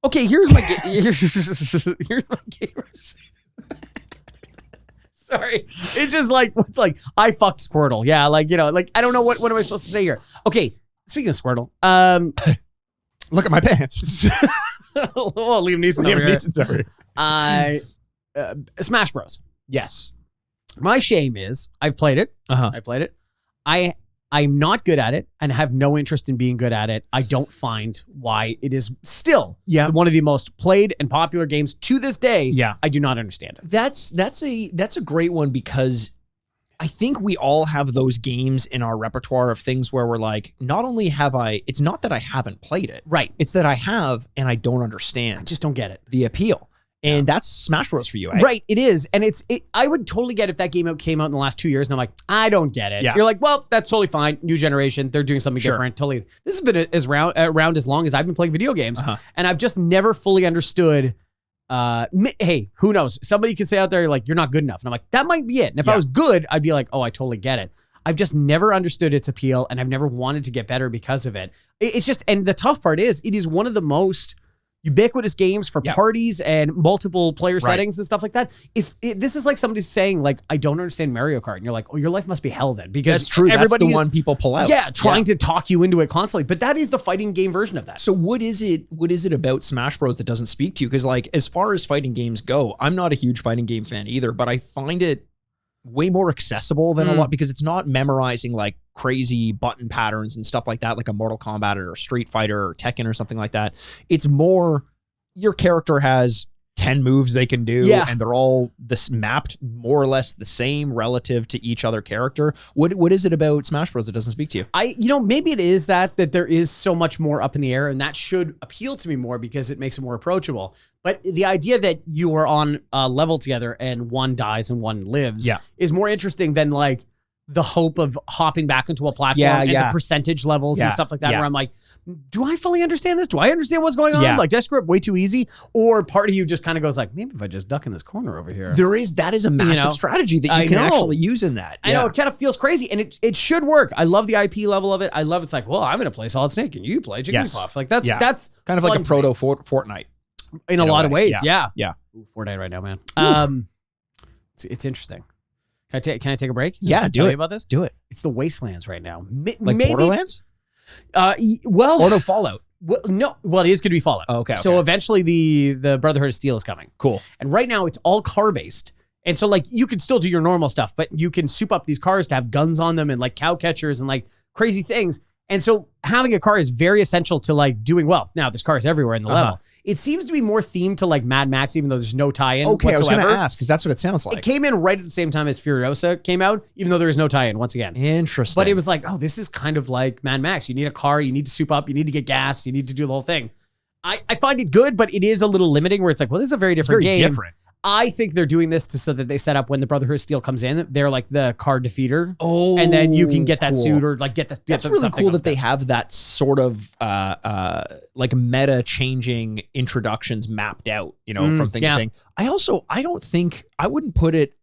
Okay, here's my here's my game. Sorry. It's just like I fucked Squirtle. Yeah, like I don't know what am I supposed to say here. Okay, speaking of Squirtle, look at my pants. Oh, Liam Neeson's over here. Smash Bros. Yes. My shame is I've played it. I played it. I'm not good at it and have no interest in being good at it. I don't find why it is still one of the most played and popular games to this day. Yeah. I do not understand it. That's a great one because I think we all have those games in our repertoire of things where we're like, not only have it's not that I haven't played it. Right. It's that I have and I don't understand. I just don't get it. The appeal. And that's Smash Bros. For you, right? Right, it is. And I would totally get if that game came out in the last 2 years and I'm like, I don't get it. Yeah. You're like, well, that's totally fine. New generation. They're doing something different. Totally. This has been around as long as I've been playing video games. And I've just never fully understood, hey, who knows? Somebody could say out there, like, you're not good enough. And I'm like, that might be it. And if I was good, I'd be like, oh, I totally get it. I've just never understood its appeal and I've never wanted to get better because of it. It's just, and the tough part is, it is one of the most ubiquitous games for parties and multiple player settings and stuff like that. This is like somebody saying like, I don't understand Mario Kart. And you're like, oh, your life must be hell then. Because that's true. That's the one people pull out. Yeah. Trying to talk you into it constantly. But that is the fighting game version of that. So what is it about Smash Bros that doesn't speak to you? Because like, as far as fighting games go, I'm not a huge fighting game fan either, but I find it way more accessible than a lot because it's not memorizing like crazy button patterns and stuff like that, like a Mortal Kombat or Street Fighter or Tekken or something like that. It's more your character has 10 moves they can do and they're all mapped more or less the same relative to each other character. What is it about Smash Bros that doesn't speak to you? Maybe it is that there is so much more up in the air and that should appeal to me more because it makes it more approachable. But the idea that you are on a level together and one dies and one lives is more interesting than like the hope of hopping back into a platform and the percentage levels and stuff like that, where I'm like, do I fully understand this? Do I understand what's going on? Like, did I screw up way too easy? Or part of you just kind of goes like, maybe if I just duck in this corner over here. That is a massive strategy that you can actually use in that. I know, it kind of feels crazy and it should work. I love the IP level of it. I love it's like, well, I'm going to play Solid Snake and you play Jigglypuff. Like that's kind of like a proto Fortnite. In a lot of ways, yeah. Ooh, Fortnite right now, man. It's interesting. Can I take a break? Yeah, tell you about this? Do it. It's the Wastelands right now. Like maybe Borderlands? Well, or no, Fallout. Well, no, well, it is going to be Fallout. Oh, okay. So eventually the Brotherhood of Steel is coming. Cool. And right now it's all car based. And so like you can still do your normal stuff, but you can soup up these cars to have guns on them and like cow catchers and like crazy things. And so having a car is very essential to like doing well. Now there's cars everywhere in the level. It seems to be more themed to like Mad Max, even though there's no tie-in Okay, whatsoever. I was going to ask because that's what it sounds like. It came in right at the same time as Furiosa came out, even though there is no tie-in once again. Interesting. But it was like, oh, this is kind of like Mad Max. You need a car, you need to soup up, you need to get gas, you need to do the whole thing. I find it good, but it is a little limiting where it's like, well, this is a very different game. Different. I think they're doing this so that they set up when the Brotherhood of Steel comes in, they're like the car defeater. Oh, and then you can get that suit or like get the. That's really cool that they have that sort of like meta changing introductions mapped out, you know, from thing to thing. I wouldn't put it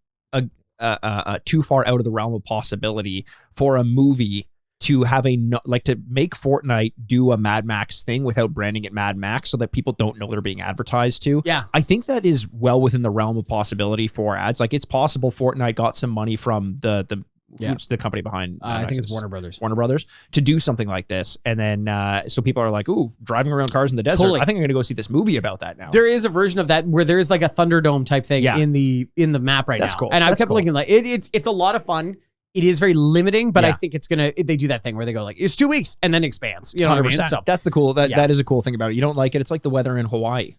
too far out of the realm of possibility for a movie to have to make Fortnite do a Mad Max thing without branding it Mad Max so that people don't know they're being advertised to. Yeah. I think that is well within the realm of possibility for ads. Like it's possible Fortnite got some money from who's the company behind I think it's Warner Brothers to do something like this. And then so people are like, ooh, driving around cars in the desert. Totally. I think I'm going to go see this movie about that now. There is a version of that where there is like a Thunderdome type thing in the map right now. That's cool. And I kept looking like it's a lot of fun. It is very limiting, but I think they do that thing where they go like, it's 2 weeks and then expands. You know what I mean? So that's the cool, that is a cool thing about it. You don't like it. It's like the weather in Hawaii.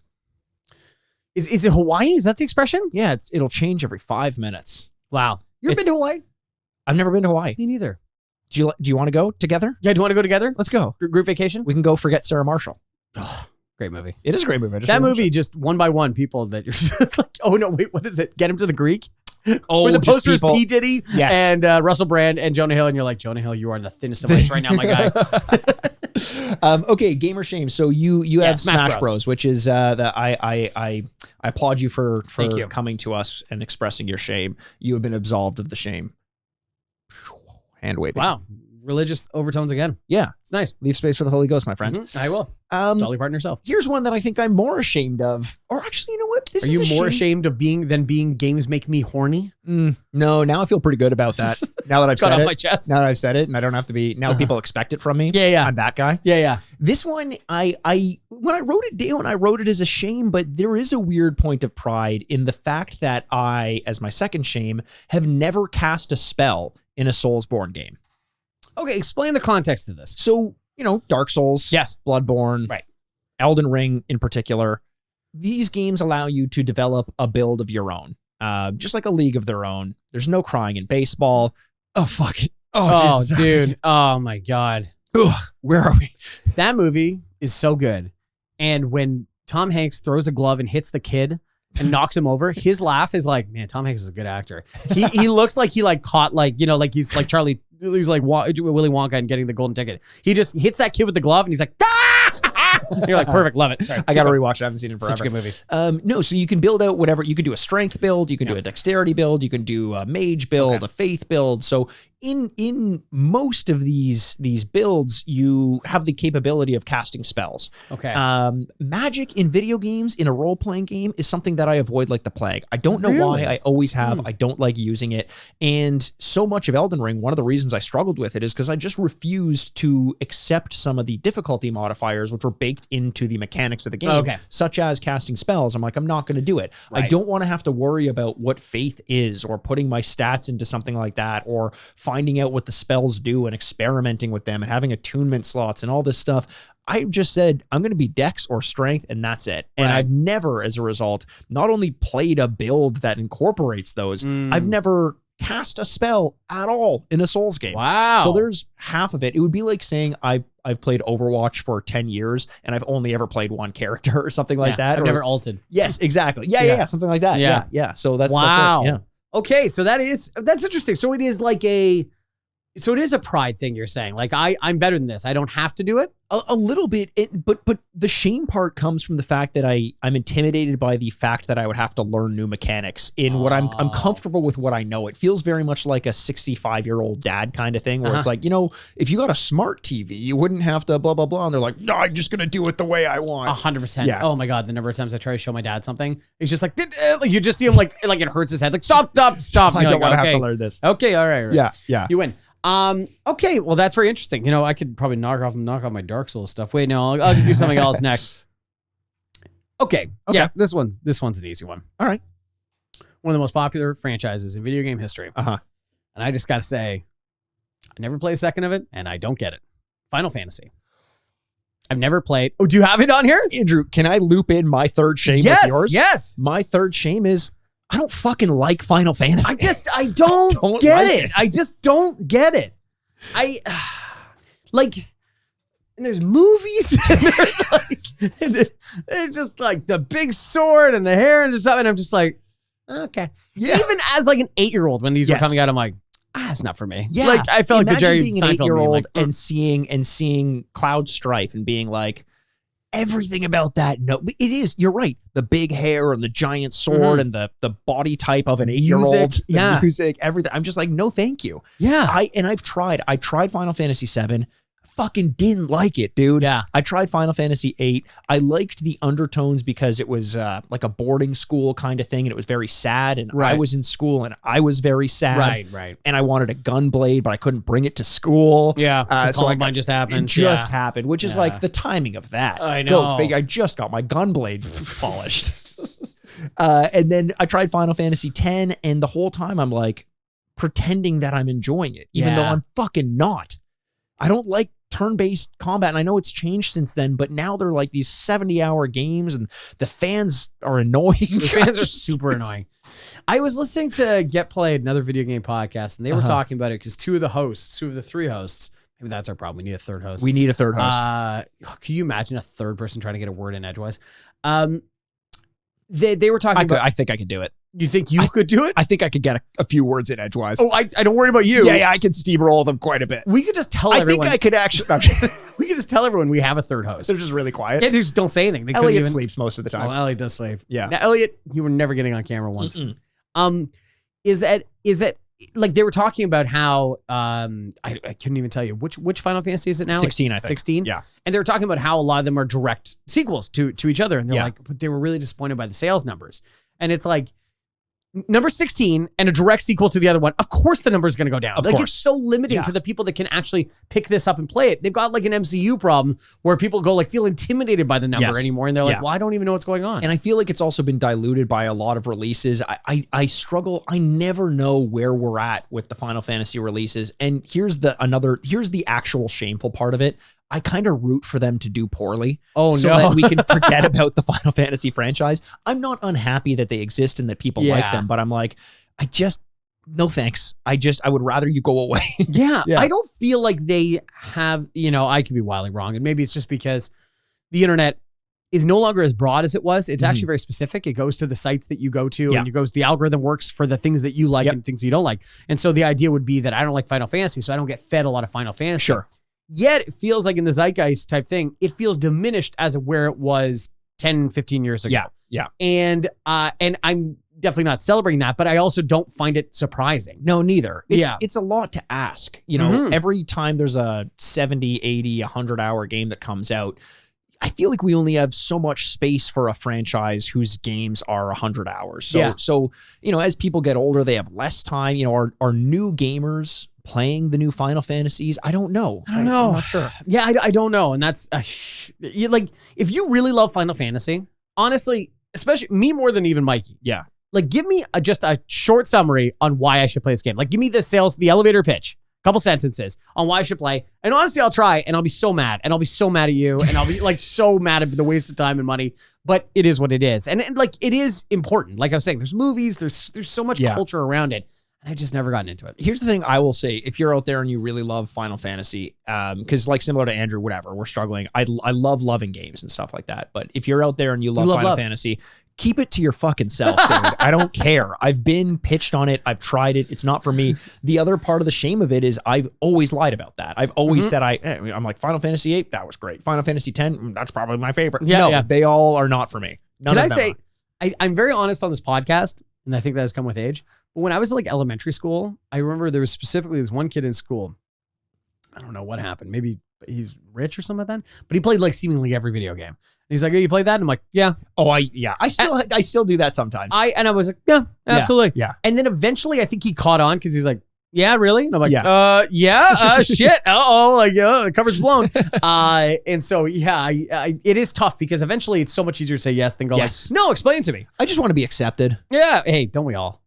Is it Hawaii? Is that the expression? Yeah. It'll change every 5 minutes. Wow. You ever been to Hawaii? I've never been to Hawaii. Me neither. Do you want to go together? Yeah. Do you want to go together? Let's go. Group vacation? We can go forget Sarah Marshall. Oh, great movie. It is a great movie. That movie, just one by one people that you're just like, oh no, wait, what is it? Get him to the Greek? Oh, where the poster is P. Diddy and Russell Brand and Jonah Hill, and you're like, Jonah Hill, you are the thinnest of ice right now, my guy. Okay, gamer shame. So you have Smash Bros, which is I applaud you for coming to us and expressing your shame. You have been absolved of the shame. Hand waving. Wow. Religious overtones again. Yeah. It's nice. Leave space for the Holy Ghost, my friend. I will. Dolly Parton herself. Here's one that I think I'm more ashamed of. Or actually, you know what? Are you more ashamed of being games make me horny? No, now I feel pretty good about that. Now that I've said it. my chest. Now that I've said it, and I don't have to be. Now people expect it from me. Yeah. I'm that guy. Yeah. This one, I when I wrote it down, I wrote it as a shame, but there is a weird point of pride in the fact that I, as my second shame, have never cast a spell in a Soulsborne game. Okay, explain the context of this. So, you know, Dark Souls, yes, Bloodborne, right, Elden Ring in particular. These games allow you to develop a build of your own, just like a league of their own. There's no crying in baseball. Oh, fuck it. Oh dude. Oh, my God. Ugh, where are we? That movie is so good. And when Tom Hanks throws a glove and hits the kid and knocks him over, his laugh is like, man, Tom Hanks is a good actor. He looks like he like caught like, you know, like he's like Charlie, he's like Willy Wonka and getting the golden ticket. He just hits that kid with the glove and he's like, you're like, perfect, love it. Sorry, I gotta rewatch it. I haven't seen it in forever. Such a good movie. No, so you can build out whatever. You can do a strength build, you can do a dexterity build, you can do a mage build, a faith build. So in most of these builds, you have the capability of casting spells. Okay. Magic in video games, in a role-playing game, is something that I avoid like the plague. I don't know why. I always have. I don't like using it. And so much of Elden Ring, one of the reasons I struggled with it is because I just refused to accept some of the difficulty modifiers which were baked into the mechanics of the game, such as casting spells. I'm like, I'm not going to do it. Right. I don't want to have to worry about what faith is or putting my stats into something like that or finding out what the spells do and experimenting with them and having attunement slots and all this stuff. I just said, I'm going to be dex or strength and that's it. And I've never, as a result, not only played a build that incorporates those, I've never cast a spell at all in a Souls game. Wow. So there's half of it. It would be like saying I've played Overwatch for 10 years and I've only ever played one character or something like that. I've never ulted. Yes, exactly. Yeah, something like that. Yeah. So that's wow. That's it. Yeah. Okay, so that's interesting. So it is like so it is a pride thing you're saying. Like I'm better than this. I don't have to do it. A little bit, but the shame part comes from the fact that I'm intimidated by the fact that I would have to learn new mechanics in what I'm comfortable with what I know. It feels very much like a 65-year-old dad kind of thing where it's like, you know, if you got a smart TV, you wouldn't have to blah, blah, blah. And they're like, no, I'm just going to do it the way I want. 100%. Yeah. Oh my God. The number of times I try to show my dad something, it's just like you just see him like it hurts his head. Like stop. I don't want to have to learn this. Okay. All right. Yeah. You win. Okay, well that's very interesting. You know, I could probably knock off my Dark Souls stuff. Wait, no, I'll do something else next. Okay. Yeah, this one's an easy one. All right. One of the most popular franchises in video game history. And I just gotta say, I never play a second of it, and I don't get it. Final Fantasy. I've never played. Oh, do you have it on here? Andrew, can I loop in my third shame with yours? Yes. My third shame is I don't fucking like Final Fantasy. I don't get like it. I just don't get it. And there's movies, and there's like, it's just like the big sword and the hair and stuff, and I'm just like, okay. Yeah. Even as like an 8-year-old when these were coming out, I'm like, it's not for me. Yeah. Like I felt like the Jerry being Seinfeld an 8-year-old meme, like, and seeing Cloud Strife and being like, everything about that. No, but it is. You're right. The big hair and the giant sword and the body type of an 8-year-old. Music, everything. I'm just like, no, thank you. Yeah. I tried Final Fantasy VII. Fucking didn't like it, dude. Yeah. I tried Final Fantasy VIII. I liked the undertones because it was like a boarding school kind of thing, and it was very sad. And I was in school, and I was very sad. Right. And I wanted a gunblade, but I couldn't bring it to school. Yeah. So mine just happened. It just happened, which is like the timing of that. I know. Go figure. I just got my gunblade polished. And then I tried Final Fantasy X, and the whole time I'm like pretending that I'm enjoying it, even though I'm fucking not. I don't like turn-based combat, and I know it's changed since then, but now they're like these 70-hour games, and the fans are annoying. The fans are super annoying. I was listening to Get Played, another video game podcast, and they were talking about it because two of the 3 hosts, maybe that's our problem. We need a third host. We need a third host. Can you imagine a third person trying to get a word in edgewise? They were talking about... I think I could do it. You think you could do it? I think I could get a few words in edgewise. Oh, I don't worry about you. Yeah, I can steamroll them quite a bit. We could just tell everyone. I think I could actually... We could just tell everyone we have a third host. They're just really quiet. Yeah, they just don't say anything. They Elliot sleeps most of the time. Oh, Elliot does sleep. Yeah. Now, Elliot, you were never getting on camera once. Is that like they were talking about how I couldn't even tell you which Final Fantasy is it now? 16, like, I think. 16. Yeah. And they were talking about how a lot of them are direct sequels to each other, and they're like, but they were really disappointed by the sales numbers. And it's like, number 16 and a direct sequel to the other one, of course the number is going to go down. It's so limiting to the people that can actually pick this up and play it. They've got like an MCU problem where people go like feel intimidated by the number anymore, and they're like, well, I don't even know what's going on. And I feel like it's also been diluted by a lot of releases. I struggle. I never know where we're at with the Final Fantasy releases. And here's the actual shameful part of it. I kind of root for them to do poorly so that we can forget about the Final Fantasy franchise. I'm not unhappy that they exist and that people like them, but I'm like, no thanks. I would rather you go away. Yeah. I don't feel like they have, I could be wildly wrong. And maybe it's just because the internet is no longer as broad as it was. It's actually very specific. It goes to the sites that you go to and the algorithm works for the things that you like and things you don't like. And so the idea would be that I don't like Final Fantasy, so I don't get fed a lot of Final Fantasy. Sure. Yet it feels like in the zeitgeist type thing, it feels diminished as of where it was 10, 15 years ago. Yeah. And I'm definitely not celebrating that, but I also don't find it surprising. No, neither. It's a lot to ask. Every time there's a 70, 80, 100-hour game that comes out, I feel like we only have so much space for a franchise whose games are 100 hours. So as people get older, they have less time. Are new gamers playing the new Final Fantasies? I don't know. I'm not sure. Yeah, I don't know. And that's like, if you really love Final Fantasy, honestly, especially me more than even Mikey. Yeah. Like, give me just a short summary on why I should play this game. Like, give me the elevator pitch, couple sentences on why I should play. And honestly, I'll try, and I'll be so mad. And I'll be so mad at you. And I'll be like so mad at the waste of time and money. But it is what it is. And like, it is important. Like I was saying, there's movies, there's so much culture around it. I've just never gotten into it. Here's the thing I will say. If you're out there and you really love Final Fantasy, because like similar to Andrew, whatever, we're struggling. I love loving games and stuff like that. But if you're out there and you love Final Fantasy, keep it to your fucking self, dude. I don't care. I've been pitched on it. I've tried it. It's not for me. The other part of the shame of it is I've always lied about that. I've always said I'm like, Final Fantasy VIII, that was great. Final Fantasy X, that's probably my favorite. They all are not for me. Can I say, I'm very honest on this podcast, and I think that has come with age. But when I was in like elementary school, I remember there was specifically this one kid in school. I don't know what happened. Maybe he's rich or something like that. But he played like seemingly every video game. And he's like, "Oh, you played that?" And I'm like, "Yeah." Oh, I still do that sometimes. I was like, "Yeah, absolutely." Yeah. And then eventually, I think he caught on because he's like, "Yeah, really?" And I'm like, shit. Like, the cover's blown." And so, it is tough because eventually it's so much easier to say yes than go like, "No, explain it to me." I just want to be accepted. Yeah. Hey, don't we all?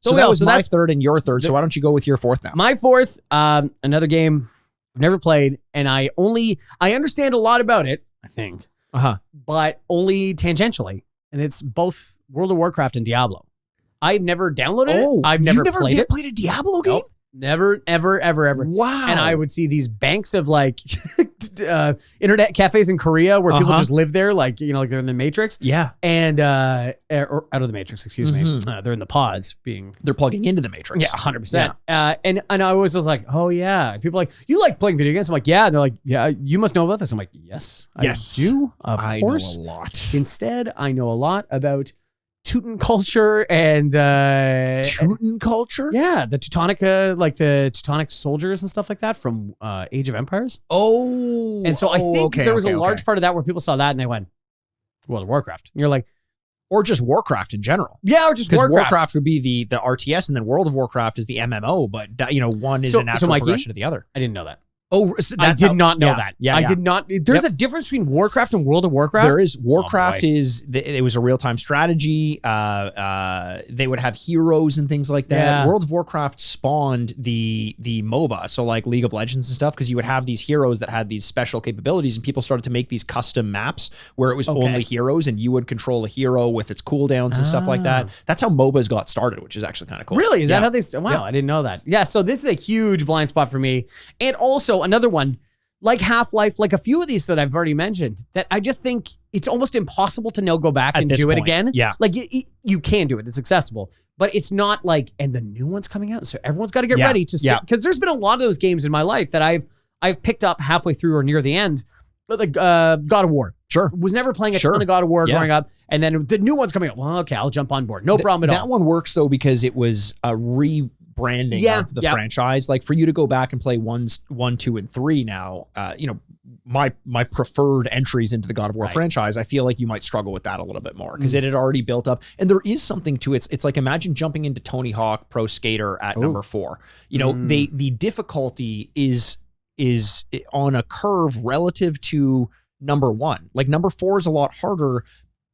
So that was my third and your third. So why don't you go with your fourth now? My fourth, another game I've never played, and I understand a lot about it, I think, but only tangentially. And it's both World of Warcraft and Diablo. I've never downloaded it. I've never played it. Played a Diablo game? Nope. Never, ever, ever, ever. Wow. And I would see these banks of like internet cafes in Korea where people just live there, like, you know, like they're in the Matrix. Yeah. And, or out of the Matrix, excuse me. They're in the pods they're plugging into the Matrix. Yeah, 100%. Yeah. And I was like, oh yeah. And people are like, you like playing video games? I'm like, yeah. And they're like, yeah, you must know about this. I'm like, yes, I do. Of course. I know a lot. Instead, I know a lot about Teuton culture and Teuton culture? Yeah, the Teutonica, like the Teutonic soldiers and stuff like that from Age of Empires. Oh. And so I think there was a large part of that where people saw that and they went, World of Warcraft. And you're like, or just Warcraft in general. Yeah, or just Warcraft. Because Warcraft would be the RTS and then World of Warcraft is the MMO, but you know, one is a natural progression of the other. I didn't know that. Oh, I did not know that. Yeah, I did not. There's a difference between Warcraft and World of Warcraft. There is. Warcraft it was a real-time strategy. They would have heroes and things like that. Yeah. World of Warcraft spawned the MOBA, so like League of Legends and stuff, because you would have these heroes that had these special capabilities, and people started to make these custom maps where it was only heroes, and you would control a hero with its cooldowns and stuff like that. That's how MOBAs got started, which is actually kind of cool. Really? Is that how they? Wow, I didn't know that. Yeah. So this is a huge blind spot for me, and also another one, like Half-Life, like a few of these that I've already mentioned, that I just think it's almost impossible to go back and do it again. Yeah. Like you can do it. It's accessible. But it's not like, and the new one's coming out, so everyone's got to get ready to because there's been a lot of those games in my life that I've picked up halfway through or near the end, like God of War. Sure. Was never playing a ton of God of War growing up, and then the new one's coming out. Well, okay, I'll jump on board. No problem at all. That one works though because it was a rebranding of the franchise. Like for you to go back and play 1, 2, and 3 now, you know, my preferred entries into the God of War franchise, I feel like you might struggle with that a little bit more because it had already built up, and there is something to it. It's like, imagine jumping into Tony Hawk Pro Skater at number 4. You know, the difficulty is on a curve relative to number 1. Like number 4 is a lot harder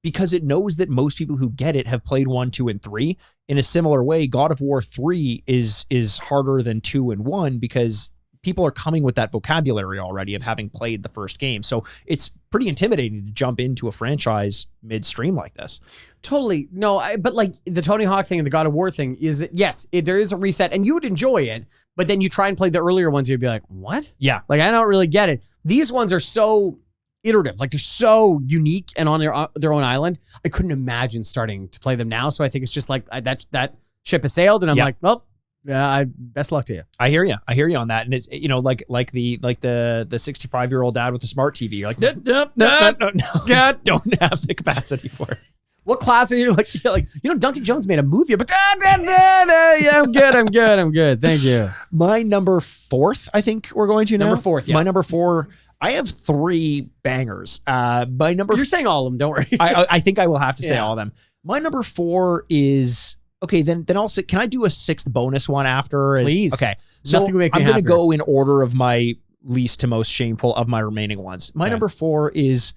because it knows that most people who get it have played 1, 2, and 3. In a similar way, God of War 3 is harder than 2 and 1 because people are coming with that vocabulary already of having played the first game. So it's pretty intimidating to jump into a franchise midstream like this. Totally. No, but like the Tony Hawk thing and the God of War thing is that, yes, there is a reset and you would enjoy it, but then you try and play the earlier ones, you'd be like, what? Yeah. Like, I don't really get it. These ones are so iterative, like they're so unique and on their own island. I couldn't imagine starting to play them now. So I think it's just like that ship has sailed, and I'm like, well, yeah, best luck to you. I hear you on that, and it's, you know, like the 65-year-old dad with a smart TV. You're like, no, don't have the capacity for it. What class are you? Like, you know, Duncan Jones made a movie, but yeah, I'm good. Thank you. My number 4th, I think we're going to now. Number 4th, yeah. My number 4. I have 3 bangers. My number. You're saying all of them. Don't worry. I think I will have to say all of them. My number 4 is okay. Then I'll say. Can I do a 6th bonus one after? Please. Okay. So I'm going to go in order of my least to most shameful of my remaining ones. My number 4 is,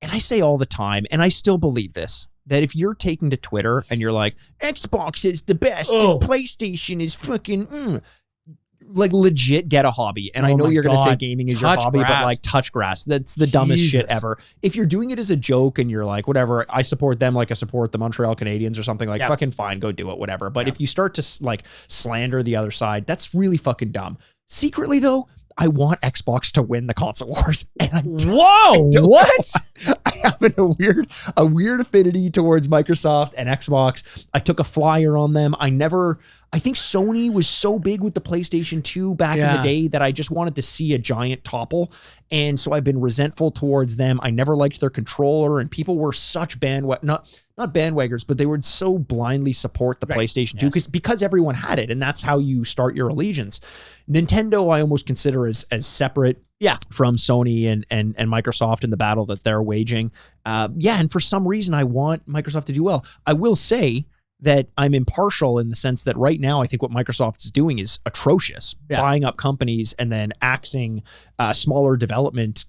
and I say all the time, and I still believe this, that if you're taking to Twitter and you're like, Xbox is the best, and PlayStation is fucking. Like legit get a hobby. And I know you're going to say gaming is your hobby, but like touch grass. That's the dumbest shit ever. If you're doing it as a joke and you're like, whatever, I support them like I support the Montreal Canadiens or something, like fucking fine, go do it, whatever. But if you start to like slander the other side, that's really fucking dumb. Secretly though, I want Xbox to win the console wars. And what? I have a weird affinity towards Microsoft and Xbox. I took a flyer on them. I think Sony was so big with the PlayStation 2 back in the day that I just wanted to see a giant topple. And so I've been resentful towards them. I never liked their controller, and people were such not bandwaggers, but they would so blindly support the PlayStation 2 because everyone had it, and that's how you start your allegiance. Nintendo, I almost consider as separate from Sony and Microsoft in the battle that they're waging. And for some reason, I want Microsoft to do well. I will say that I'm impartial in the sense that right now I think what Microsoft is doing is atrocious, buying up companies and then axing smaller development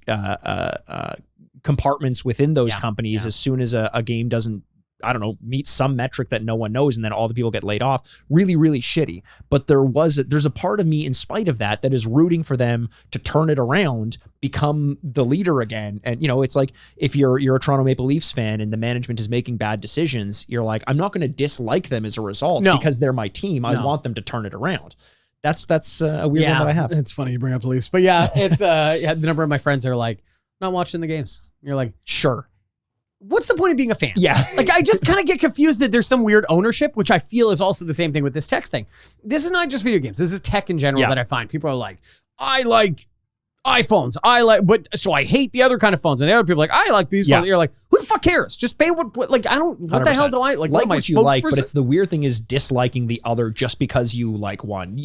compartments within those companies as soon as a game doesn't I don't know, meet some metric that no one knows, and then all the people get laid off. Really, really shitty. But there's a part of me, in spite of that is rooting for them to turn it around, become the leader again. And it's like if you're a Toronto Maple Leafs fan and the management is making bad decisions, you're like, I'm not going to dislike them as a result because they're my team. I want them to turn it around. That's a weird one that I have. It's funny you bring up the Leafs, but yeah, it's the number of my friends are like, not watching the games. You're like, sure. What's the point of being a fan? Yeah. Like, I just kind of get confused that there's some weird ownership, which I feel is also the same thing with this tech thing. This is not just video games. This is tech in general that I find. People are like, I like iPhones. So I hate the other kind of phones. And the other people are like, I like these phones. You're like, who the fuck cares? Just pay what I don't, what 100%. The hell do I like? What you like, but it's the weird thing is disliking the other just because you like one.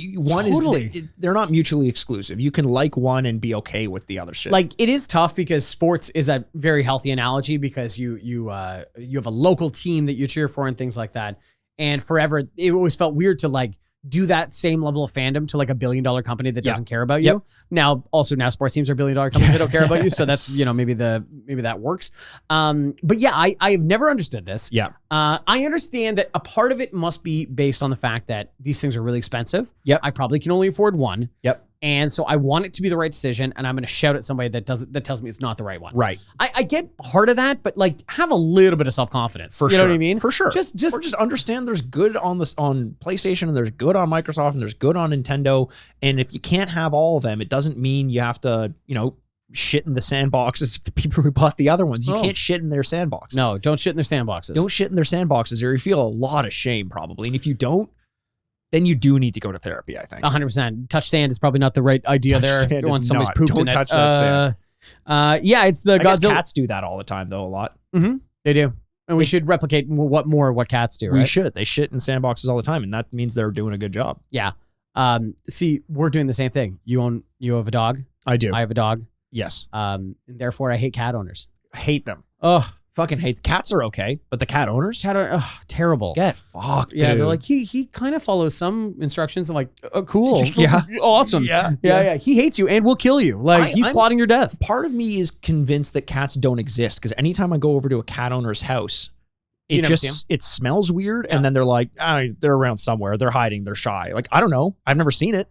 They're not mutually exclusive. You can like one and be okay with the other shit. Like, it is tough because sports is a very healthy analogy because you have a local team that you cheer for and things like that. And forever, it always felt weird to like do that same level of fandom to like $1 billion company that doesn't care about you. Now sports teams are $1 billion companies that don't care about you. So that's, maybe that works. But yeah, I have never understood this. Yeah. I understand that a part of it must be based on the fact that these things are really expensive. Yep. I probably can only afford one. Yep. And so I want it to be the right decision, and I'm going to shout at somebody that tells me it's not the right one. Right. I get part of that, but like have a little bit of self-confidence. For you sure. know what I mean? For sure. Just understand the's good on PlayStation and there's good on Microsoft and there's good on Nintendo. And if you can't have all of them, it doesn't mean you have to, shit in the sandboxes of the people who bought the other ones. You can't shit in their sandboxes. No, don't shit in their sandboxes. Don't shit in their sandboxes or you feel a lot of shame probably. And if you don't, then you do need to go to therapy, I think. 100%. Touch sand is probably not the right idea there. Once somebody's pooped in it. Don't touch that sand. Yeah, it's the I guess Godzilla. Cats do that all the time, though, a lot. Mm-hmm. They do. And we should replicate what cats do, right? We should. They shit in sandboxes all the time, and that means they're doing a good job. Yeah. See, we're doing the same thing. You have a dog. I do. I have a dog. Yes. And therefore, I hate cat owners. Hate them. Ugh. Fucking hate. Cats are okay, but the cat owners? Terrible. Get fucked, Yeah, dude. they're like, he kind of follows some instructions. I'm like, cool. Yeah. Awesome. Yeah. He hates you and will kill you. Like, he's plotting your death. Part of me is convinced that cats don't exist because anytime I go over to a cat owner's house, it smells weird. Yeah. And then they're like, they're around somewhere. They're hiding. They're shy. Like, I don't know. I've never seen it.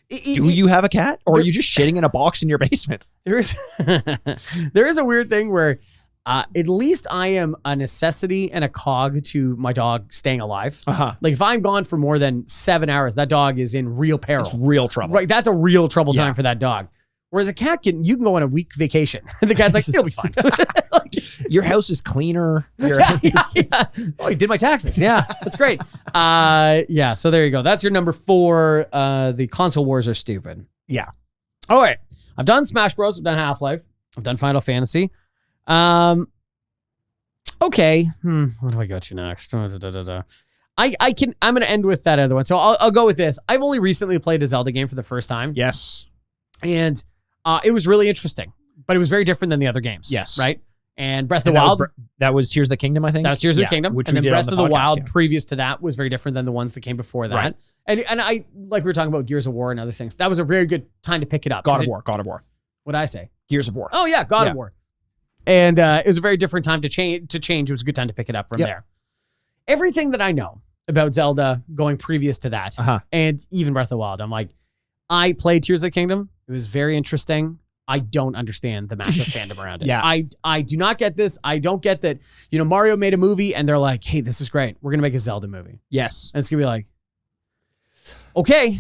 Do you have a cat? Or are you just shitting in a box in your basement? There is a weird thing where at least I am a necessity and a cog to my dog staying alive. Like if I'm gone for more than 7 hours, that dog is in real peril. It's real trouble. Right. That's a real trouble time for that dog. Whereas a cat you can go on a week vacation. The cat's like, it'll be fine. Your house is cleaner. Yeah. Oh, you did my taxes. Yeah. That's great. So there you go. That's your number 4. The console wars are stupid. Yeah. All right. I've done Smash Bros. I've done Half-Life. I've done Final Fantasy. Okay. What do I go to next? I'm going to end with that other one. So I'll go with this. I've only recently played a Zelda game for the first time. Yes. And it was really interesting, but it was very different than the other games. Yes. Right. And Breath of the Wild. That was Tears of the Kingdom, I think. That was Tears of the Kingdom. Which and we then did Breath of the podcast, Wild previous to that was very different than the ones that came before that. Right. And I, like we were talking about Gears of War and other things. That was a very good time to pick it up. God of War. What'd I say? Gears of War. Oh yeah. God of War. And it was a very different time to change. It was a good time to pick it up from there. Everything that I know about Zelda going previous to that, and even Breath of the Wild, I'm like, I played Tears of the Kingdom. It was very interesting. I don't understand the massive fandom around it. Yeah. I do not get this. I don't get that, Mario made a movie and they're like, hey, this is great. We're going to make a Zelda movie. Yes. And it's going to be like, okay.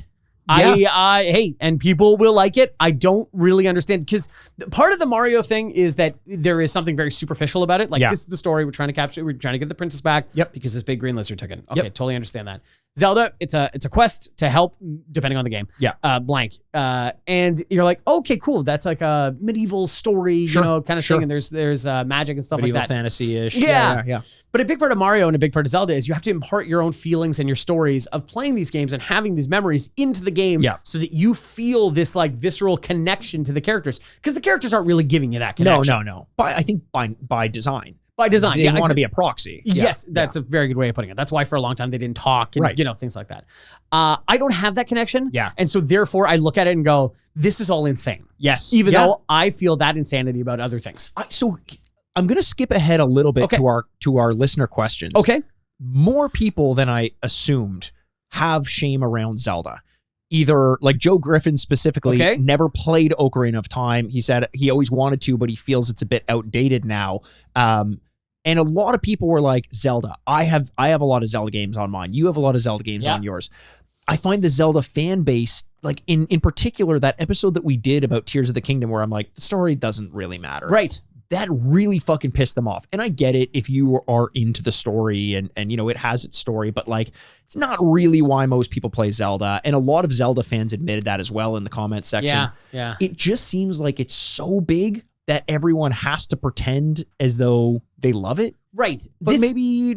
Yeah. Hey, and people will like it. I don't really understand because part of the Mario thing is that there is something very superficial about it. Like this is the story we're trying to capture. We're trying to get the princess back. Yep. Because this big green lizard took it. Okay, totally understand that. Zelda, it's a quest to help depending on the game. Yeah. Blank. And you're like, okay, cool. That's like a medieval story, kind of thing. And there's magic and stuff medieval like that. Fantasy-ish. Yeah. But a big part of Mario and a big part of Zelda is you have to impart your own feelings and your stories of playing these games and having these memories into the game so that you feel this like visceral connection to the characters because the characters aren't really giving you that connection. No. I think by design. By design. They want to be a proxy. Yes, that's a very good way of putting it. That's why for a long time they didn't talk and things like that. I don't have that connection. Yeah. And so therefore I look at it and go, this is all insane. Yes. Even though I feel that insanity about other things. So I'm going to skip ahead a little bit Okay. to our listener questions. Okay. More people than I assumed have shame around Zelda. Either like Joe Griffin specifically never played Ocarina of Time. He said he always wanted to, but he feels it's a bit outdated now. And a lot of people were like, Zelda. I have a lot of Zelda games on mine. You have a lot of Zelda games on yours. I find the Zelda fan base, like in particular, that episode that we did about Tears of the Kingdom, where I'm like, the story doesn't really matter. Right. That really fucking pissed them off. And I get it if you are into the story and you know, it has its story, but like, it's not really why most people play Zelda. And a lot of Zelda fans admitted that as well in the comment section. Yeah. It just seems like it's so big that everyone has to pretend as though they love it. Right. But maybe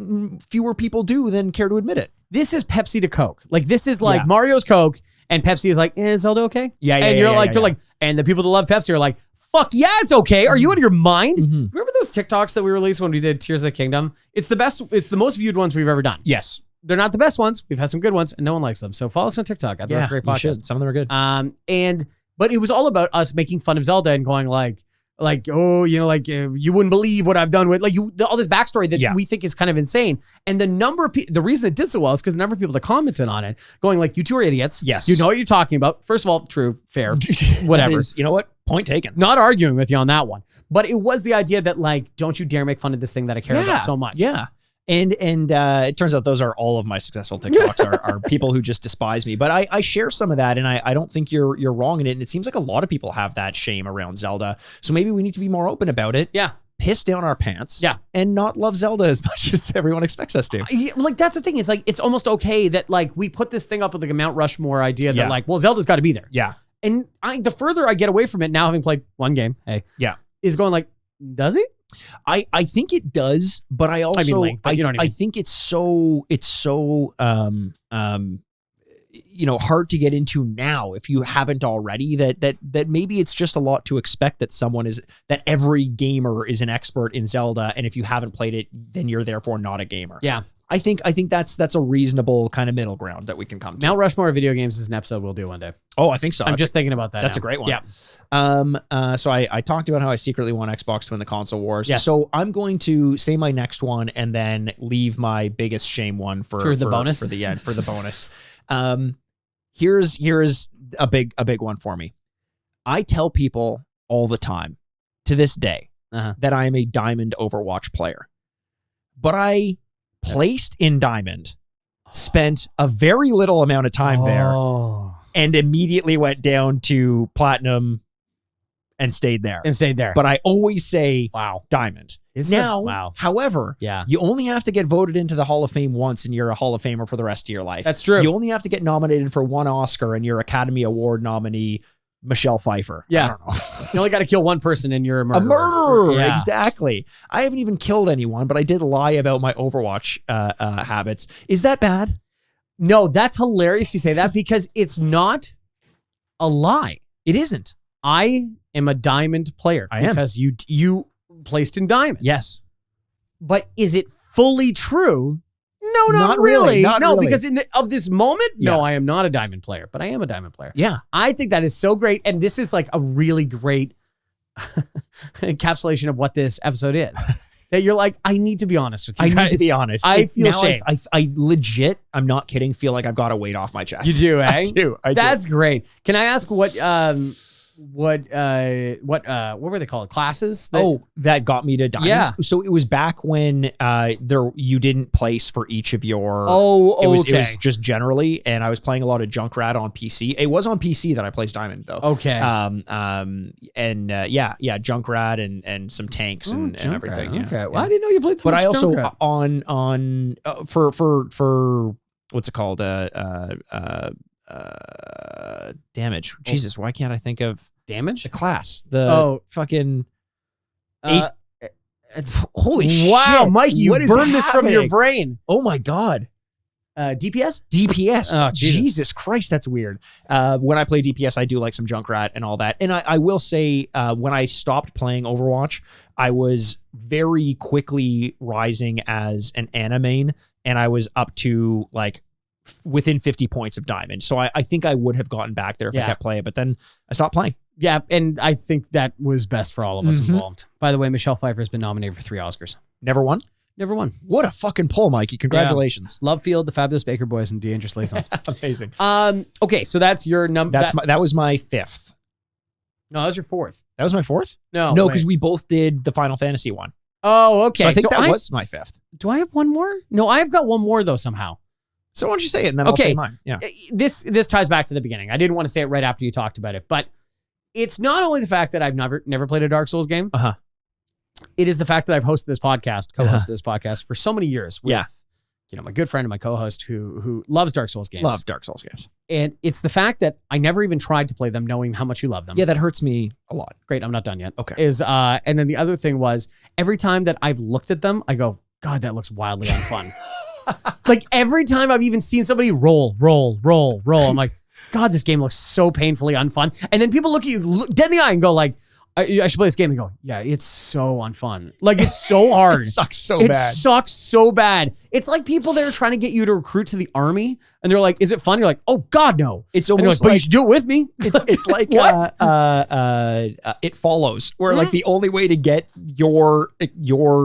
fewer people do than care to admit it. This is Pepsi to Coke. Like, this is like Mario's Coke, and Pepsi is like, is Zelda okay? And you're like, and the people that love Pepsi are like, fuck yeah, it's okay. Are you out of your mind? Remember those TikToks that we released when we did Tears of the Kingdom? It's the best. It's the most viewed ones we've ever done. Yes. They're not the best ones. We've had some good ones, and no one likes them. So follow us on TikTok. I've got a great podcast. Some of them are good. But it was all about us making fun of Zelda and going like, oh, you know, like you wouldn't believe what I've done with all this backstory that we think is kind of insane. And the number of the reason it did so well is because the number of people that commented on it going like, you two are idiots. Yes. You know what you're talking about. First of all, true, fair, whatever. You know what? Point taken. Not arguing with you on that one. But it was the idea that like, don't you dare make fun of this thing that I care about so much. Yeah. And it turns out those are all of my successful TikToks are people who just despise me. But I share some of that, and I don't think you're wrong in it. And it seems like a lot of people have that shame around Zelda. So maybe we need to be more open about it. Yeah. Piss down our pants. Yeah. And not love Zelda as much as everyone expects us to. Like, that's the thing. It's like, it's almost okay that like we put this thing up with like a Mount Rushmore idea that like, well, Zelda's got to be there. Yeah. And the further I get away from it now, having played one game, is going like, does he? I think it does, but I also I think it's so you know, hard to get into now if you haven't already, that maybe it's just a lot to expect that every gamer is an expert in Zelda, and if you haven't played it, then you're therefore not a gamer. Yeah. I think that's a reasonable kind of middle ground that we can come to. Mount Rushmore video games is an episode we'll do one day. Oh, I think so. I'm just thinking about that. That's now. a great one. Yeah. So I talked about how I secretly want Xbox to win the console wars. Yes. So I'm going to say my next one and then leave my biggest shame one for the bonus. For the end, for the bonus. Here's a big one for me. I tell people all the time, to this day, that I am a Diamond Overwatch player. But I placed in Diamond, spent a very little amount of time there, and immediately went down to Platinum and stayed there. But I always say, Diamond. However, you only have to get voted into the Hall of Fame once and you're a Hall of Famer for the rest of your life. That's true. You only have to get nominated for one Oscar and you're Academy Award nominee Michelle Pfeiffer. Yeah. I don't know. You only got to kill one person and you're a murderer. A murderer. Yeah. Exactly. I haven't even killed anyone, but I did lie about my Overwatch habits. Is that bad? No, that's hilarious you say that because it's not a lie. It isn't. I am a Diamond player. I am. Because you placed in Diamond. Yes. But is it fully true? No, not really. Not really. Because of this moment, no, I am not a Diamond player, but I am a Diamond player. Yeah. I think that is so great. And this is like a really great encapsulation of what this episode is. That you're like, I need to be honest with you guys. I need to be honest. I feel shame. I legit, I'm not kidding, feel like I've got a weight off my chest. You do, eh? I do. That's great. Can I ask what were they called? Classes? That got me to Diamond. Yeah. So it was back when you didn't place for each of your. It was just generally, and I was playing a lot of Junkrat on PC. It was on PC that I placed Diamond though. Okay. Junkrat and some tanks and everything. Yeah. Okay. Well, I didn't know you played. But I also Junkrat. on for what's it called? Damage. Jesus, why can't I think of damage? The class. Fucking eight. Holy shit. Wow, Mike, you burned this from your happening? brain. Oh my God. DPS? DPS. Oh, Jesus Christ, that's weird. When I play DPS, I do like some Junkrat and all that. And I will say, when I stopped playing Overwatch, I was very quickly rising as an Animain, and I was up to like within 50 points of Diamond. So I think I would have gotten back there if I kept playing, but then I stopped playing. Yeah, and I think that was best for all of us involved. By the way, Michelle Pfeiffer has been nominated for 3 Oscars. Never won? Never won. What a fucking pull, Mikey. Congratulations. Love Field, The Fabulous Baker Boys, and Dangerous Liaisons. Amazing. Okay, so that's your number. That was my 5th. No, that was your 4th. That was my 4th? No, because we both did the Final Fantasy one. Oh, okay. So I think that was my 5th. Do I have one more? No, I've got one more though somehow. So why don't you say it and then I'll say mine. Yeah. This ties back to the beginning. I didn't want to say it right after you talked about it, but it's not only the fact that I've never played a Dark Souls game. Uh-huh. It is the fact that I've hosted this podcast, co-hosted this podcast for so many years with my good friend and my co-host who loves Dark Souls games. Love Dark Souls games. And it's the fact that I never even tried to play them knowing how much you love them. Yeah, that hurts me a lot. Great, I'm not done yet. Okay. And then the other thing was every time that I've looked at them, I go, God, that looks wildly unfun. Like every time I've even seen somebody roll, I'm like, God, this game looks so painfully unfun. And then people look at you dead in the eye and go like, I should play this game and go, yeah, it's so unfun. Like it's so hard. It sucks so bad. It sucks so bad. It's like people that are trying to get you to recruit to the army and they're like, is it fun? You're like, oh God, no. It's almost like, but you should do it with me. It's like what? It Follows, where like the only way to get your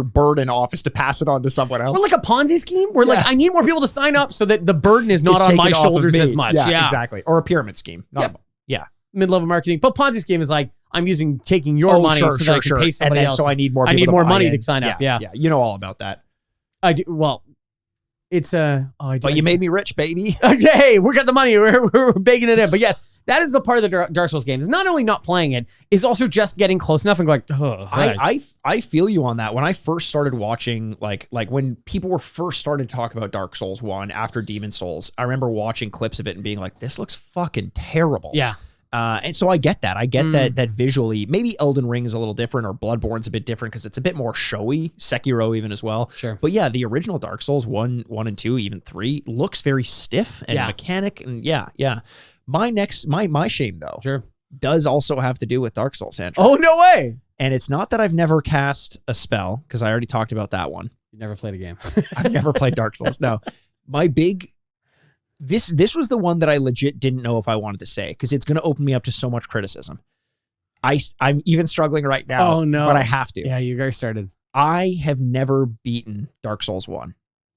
burden off is to pass it on to someone else. Or like a Ponzi scheme where like I need more people to sign up so that the burden is not on my shoulders as much. Yeah, exactly. Or a pyramid scheme. Mid-level marketing. But Ponzi scheme is like, I'm taking your money so that I can pay somebody else. So I need more. I need more money to sign up. Yeah. You know all about that. I do. Well, it's but you made me rich, baby. Hey, we got the money. We're baking it in. But yes, that is the part of the Dark Souls game. Is not only not playing it, is also just getting close enough and going. Oh, I feel you on that. When I first started watching, like when people were first started to talk about Dark Souls 1 after Demon Souls, I remember watching clips of it and being like, this looks fucking terrible. Yeah. And so I get that. I get that visually, maybe Elden Ring is a little different or Bloodborne's a bit different because it's a bit more showy. Sekiro even as well. Sure. But yeah, the original Dark Souls 1 and 2, even 3 looks very stiff and mechanic. And yeah. My shame though, does also have to do with Dark Souls, Andrew. Oh, no way. And it's not that I've never cast a spell because I already talked about that one. You never played a game. I've never played Dark Souls. No, my big... This was the one that I legit didn't know if I wanted to say because it's going to open me up to so much criticism. I'm even struggling right now. Oh no! But I have to. Yeah, you guys started. I have never beaten Dark Souls 1.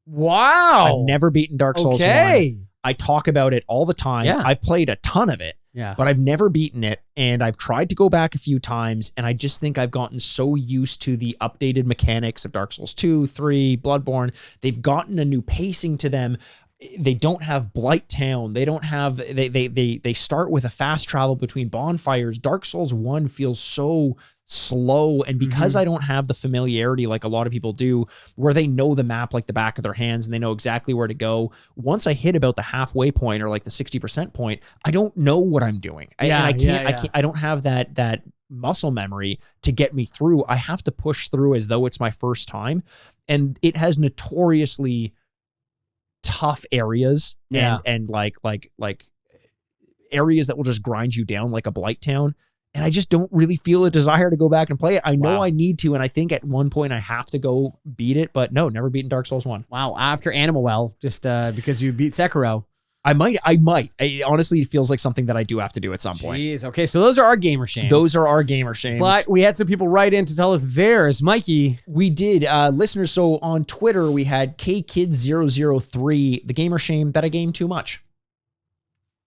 Wow! I've never beaten Dark Souls 1. I talk about it all the time. Yeah. I've played a ton of it. Yeah. But I've never beaten it, and I've tried to go back a few times, and I just think I've gotten so used to the updated mechanics of Dark Souls 2, 3, Bloodborne. They've gotten a new pacing to them. They don't have Blight Town. They don't have they start with a fast travel between bonfires. Dark Souls 1 feels so slow, and because I don't have the familiarity like a lot of people do where they know the map like the back of their hands and they know exactly where to go, once I hit about the halfway point or like the 60% point, I don't know what I'm doing. I don't have that muscle memory to get me through. I have to push through as though it's my first time, and it has notoriously tough areas and like areas that will just grind you down like a Blight Town. And I just don't really feel a desire to go back and play it. I know I need to, and I think at one point I have to go beat it, but no, never beaten Dark Souls 1. Wow. After Animal Well, just because you beat Sekiro. I might. Honestly, it feels like something that I do have to do at some point. Jeez. Okay, so those are our gamer shames. But we had some people write in to tell us theirs. Mikey. We did. Listeners, so on Twitter, we had KKids003, the gamer shame that I game too much.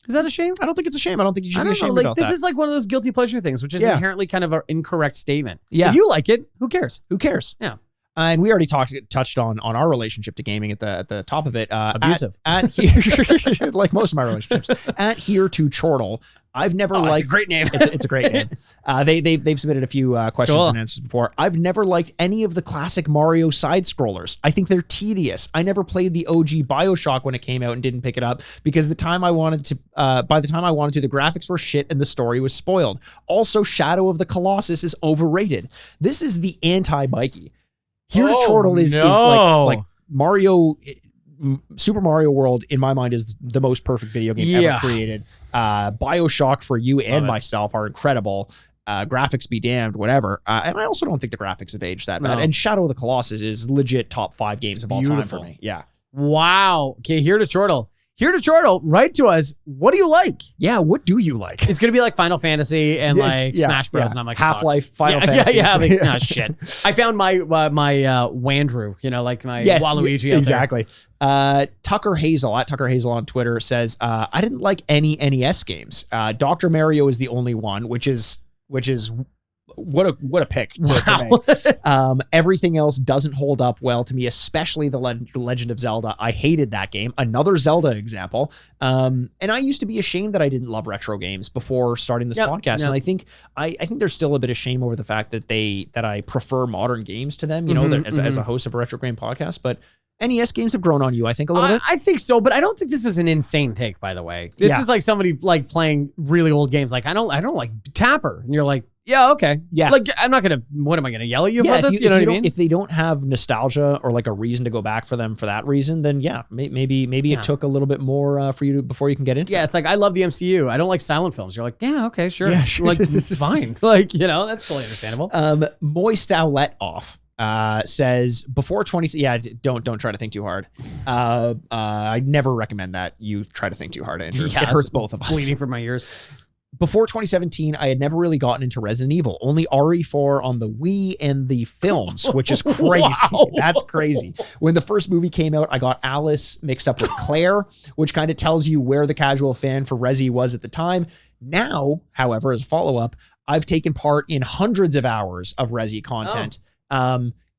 Is that a shame? I don't think it's a shame. I don't think you should be ashamed about that. This is like one of those guilty pleasure things, which is inherently kind of an incorrect statement. Yeah. If you like it, who cares? Who cares? Yeah. And we already touched on our relationship to gaming at the top of it. Abusive. At here, like most of my relationships. At Here to Chortle, I've never liked. It's a great name. It's a great name. They've submitted a few questions and answers before. I've never liked any of the classic Mario side scrollers. I think they're tedious. I never played the OG BioShock when it came out and didn't pick it up because by the time I wanted to, the graphics were shit and the story was spoiled. Also, Shadow of the Colossus is overrated. This is the anti-Mikey. Here to Chortle is like Mario, Super Mario World, in my mind, is the most perfect video game ever created. BioShock for you and myself are incredible. Graphics be damned, whatever. And I also don't think the graphics have aged that bad. And Shadow of the Colossus is legit top 5 games of all time for me. Yeah. Wow. Okay, Here to Chortle. here to Chortle, write to us. What do you like? Yeah, what do you like? It's gonna be like Final Fantasy and like Smash Bros. And I'm like Half-Life, Final Fantasy. Yeah. Like, nah, shit. I found my Wandrew. Like my Waluigi. Exactly. Tucker Hazel at Tucker Hazel on Twitter says, I didn't like any NES games. Dr. Mario is the only one, which is what a pick. Everything else doesn't hold up well to me, especially the Legend of Zelda. I hated that game. Another Zelda example. And I used to be ashamed that I didn't love retro games before starting this podcast. And I think there's still a bit of shame over the fact that I prefer modern games to them, as a host of a Retrograde podcast. But NES games have grown on you, I think, a little bit. I think so, but I don't think this is an insane take, by the way. This is like somebody like playing really old games. Like, I don't like Tapper. And you're like, yeah, okay. Yeah. Like, I'm not going to, what am I going to yell at you about this? You know what I mean? If they don't have nostalgia or like a reason to go back for them for that reason, then maybe it took a little bit more for you before you can get into it. Yeah, it's like, I love the MCU. I don't like silent films. You're like, yeah, okay, sure. Yeah, sure. Like, it's fine. Like, that's totally understandable. Moist Outlet Off. Says before 20. Yeah, don't try to think too hard. I never recommend that you try to think too hard, Andrew. Yeah, it hurts both of us. Bleeding from my ears. Before 2017, I had never really gotten into Resident Evil. Only RE4 on the Wii and the films, which is crazy. Wow. That's crazy. When the first movie came out, I got Alice mixed up with Claire, which kind of tells you where the casual fan for Resi was at the time. Now, however, as a follow-up, I've taken part in hundreds of hours of Resi content.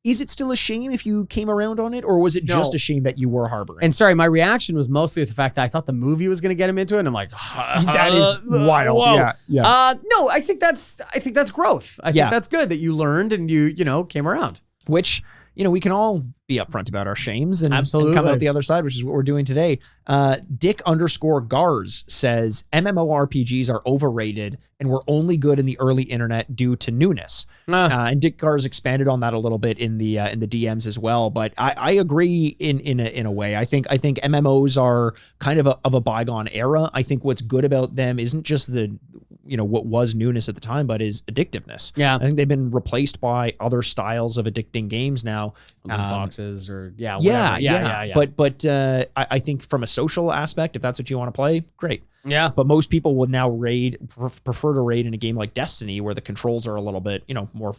Is it still a shame if you came around on it, or was it just a shame that you were harboring? And sorry, my reaction was mostly the fact that I thought the movie was going to get him into it, and I'm like, that is wild. Whoa. Yeah. No, I think that's growth. I think that's good that you learned and you came around. Which, we can all be upfront about our shames and absolutely come out the other side, which is what we're doing today. Dick_Gars says MMORPGs are overrated and were only good in the early internet due to newness. And Dick Gars expanded on that a little bit in the DMs as well. But I agree in a way. I think MMOs are kind of a bygone era. I think what's good about them isn't just the what was newness at the time, but is addictiveness. Yeah, I think they've been replaced by other styles of addicting games now. Boxes or yeah. But I think from a social aspect, if that's what you want to play, great. Yeah. But most people would now prefer to raid in a game like Destiny, where the controls are a little bit more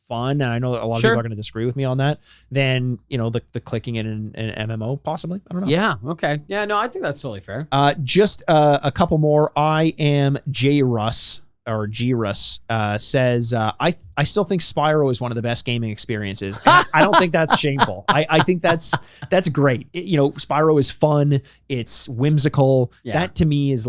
fun. And I know that a lot of people are going to disagree with me on that. Than the clicking in an MMO, possibly. I don't know. Yeah. Okay. Yeah. No, I think that's totally fair. Just a couple more. I am J Russ. Or G-Russ says, I still think Spyro is one of the best gaming experiences. I don't think that's shameful. I think that's great. Spyro is fun. It's whimsical. Yeah. That to me is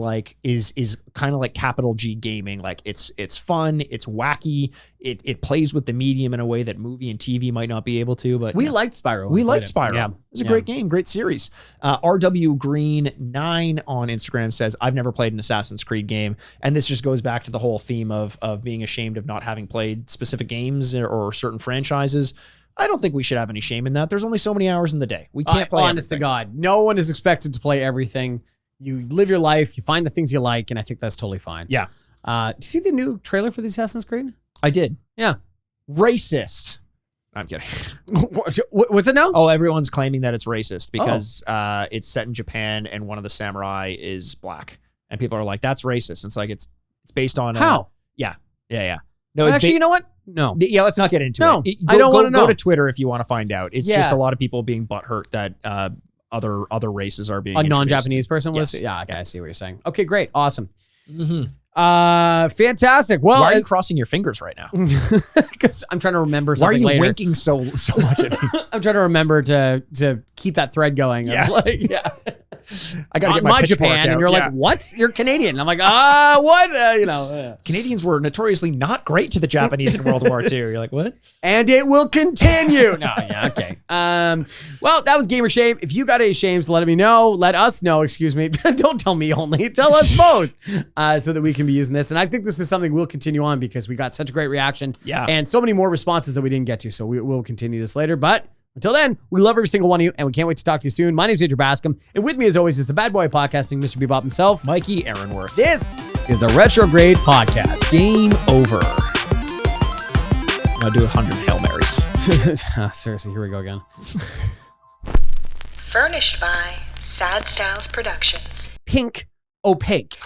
kind of like capital G gaming. Like it's fun. It's wacky. It plays with the medium in a way that movie and TV might not be able to. But we liked Spyro. We liked Spyro. Yeah. It's a great game, great series. RW Green 9 on Instagram says, I've never played an Assassin's Creed game. And this just goes back to the whole theme of being ashamed of not having played specific games or certain franchises. I don't think we should have any shame in that. There's only so many hours in the day. We can't play honest everything. To God, no one is expected to play everything. You live your life, you find the things you like, and I think that's totally fine. Yeah. Do you see the new trailer for the Assassin's Creed? I did. Yeah. Racist. I'm kidding. Was it no? Oh, everyone's claiming that it's racist because it's set in Japan and one of the samurai is black. And people are like, that's racist. It's like, it's based on... How? Yeah. No, actually, you know what? No. Yeah, let's not get into it. I don't want to know. Go to Twitter if you want to find out. It's just a lot of people being butthurt that other races are being a non-Japanese person was? Yes. Yeah, okay, I see what you're saying. Okay, great. Awesome. Mm-hmm. Fantastic. Well, why are you crossing your fingers right now? Because I'm trying to remember something. Why are you later. winking so much at me? I'm trying to remember to keep that thread going. Yeah. I gotta get my Japan, and you're like, what? You're Canadian. I'm like, what? Canadians were notoriously not great to the Japanese in World War II. You're like, what? And it will continue. No, yeah, okay. Well, that was Gamer Shame. If you got any shames, let me know. Let us know. Excuse me. Don't tell me only. Tell us both, so that we can be using this. And I think this is something we'll continue on because we got such a great reaction. Yeah. And so many more responses that we didn't get to. So we'll continue this later. But until then, we love every single one of you, and we can't wait to talk to you soon. My name is Andrew Bascom, and with me, as always, is the bad boy of podcasting, Mr. Bebop himself, Mikey Aaronworth. This is the Retrograde Podcast. Game over. I'll do 100 Hail Marys. Seriously, here we go again. Furnished by Sad Styles Productions. Pink opaque.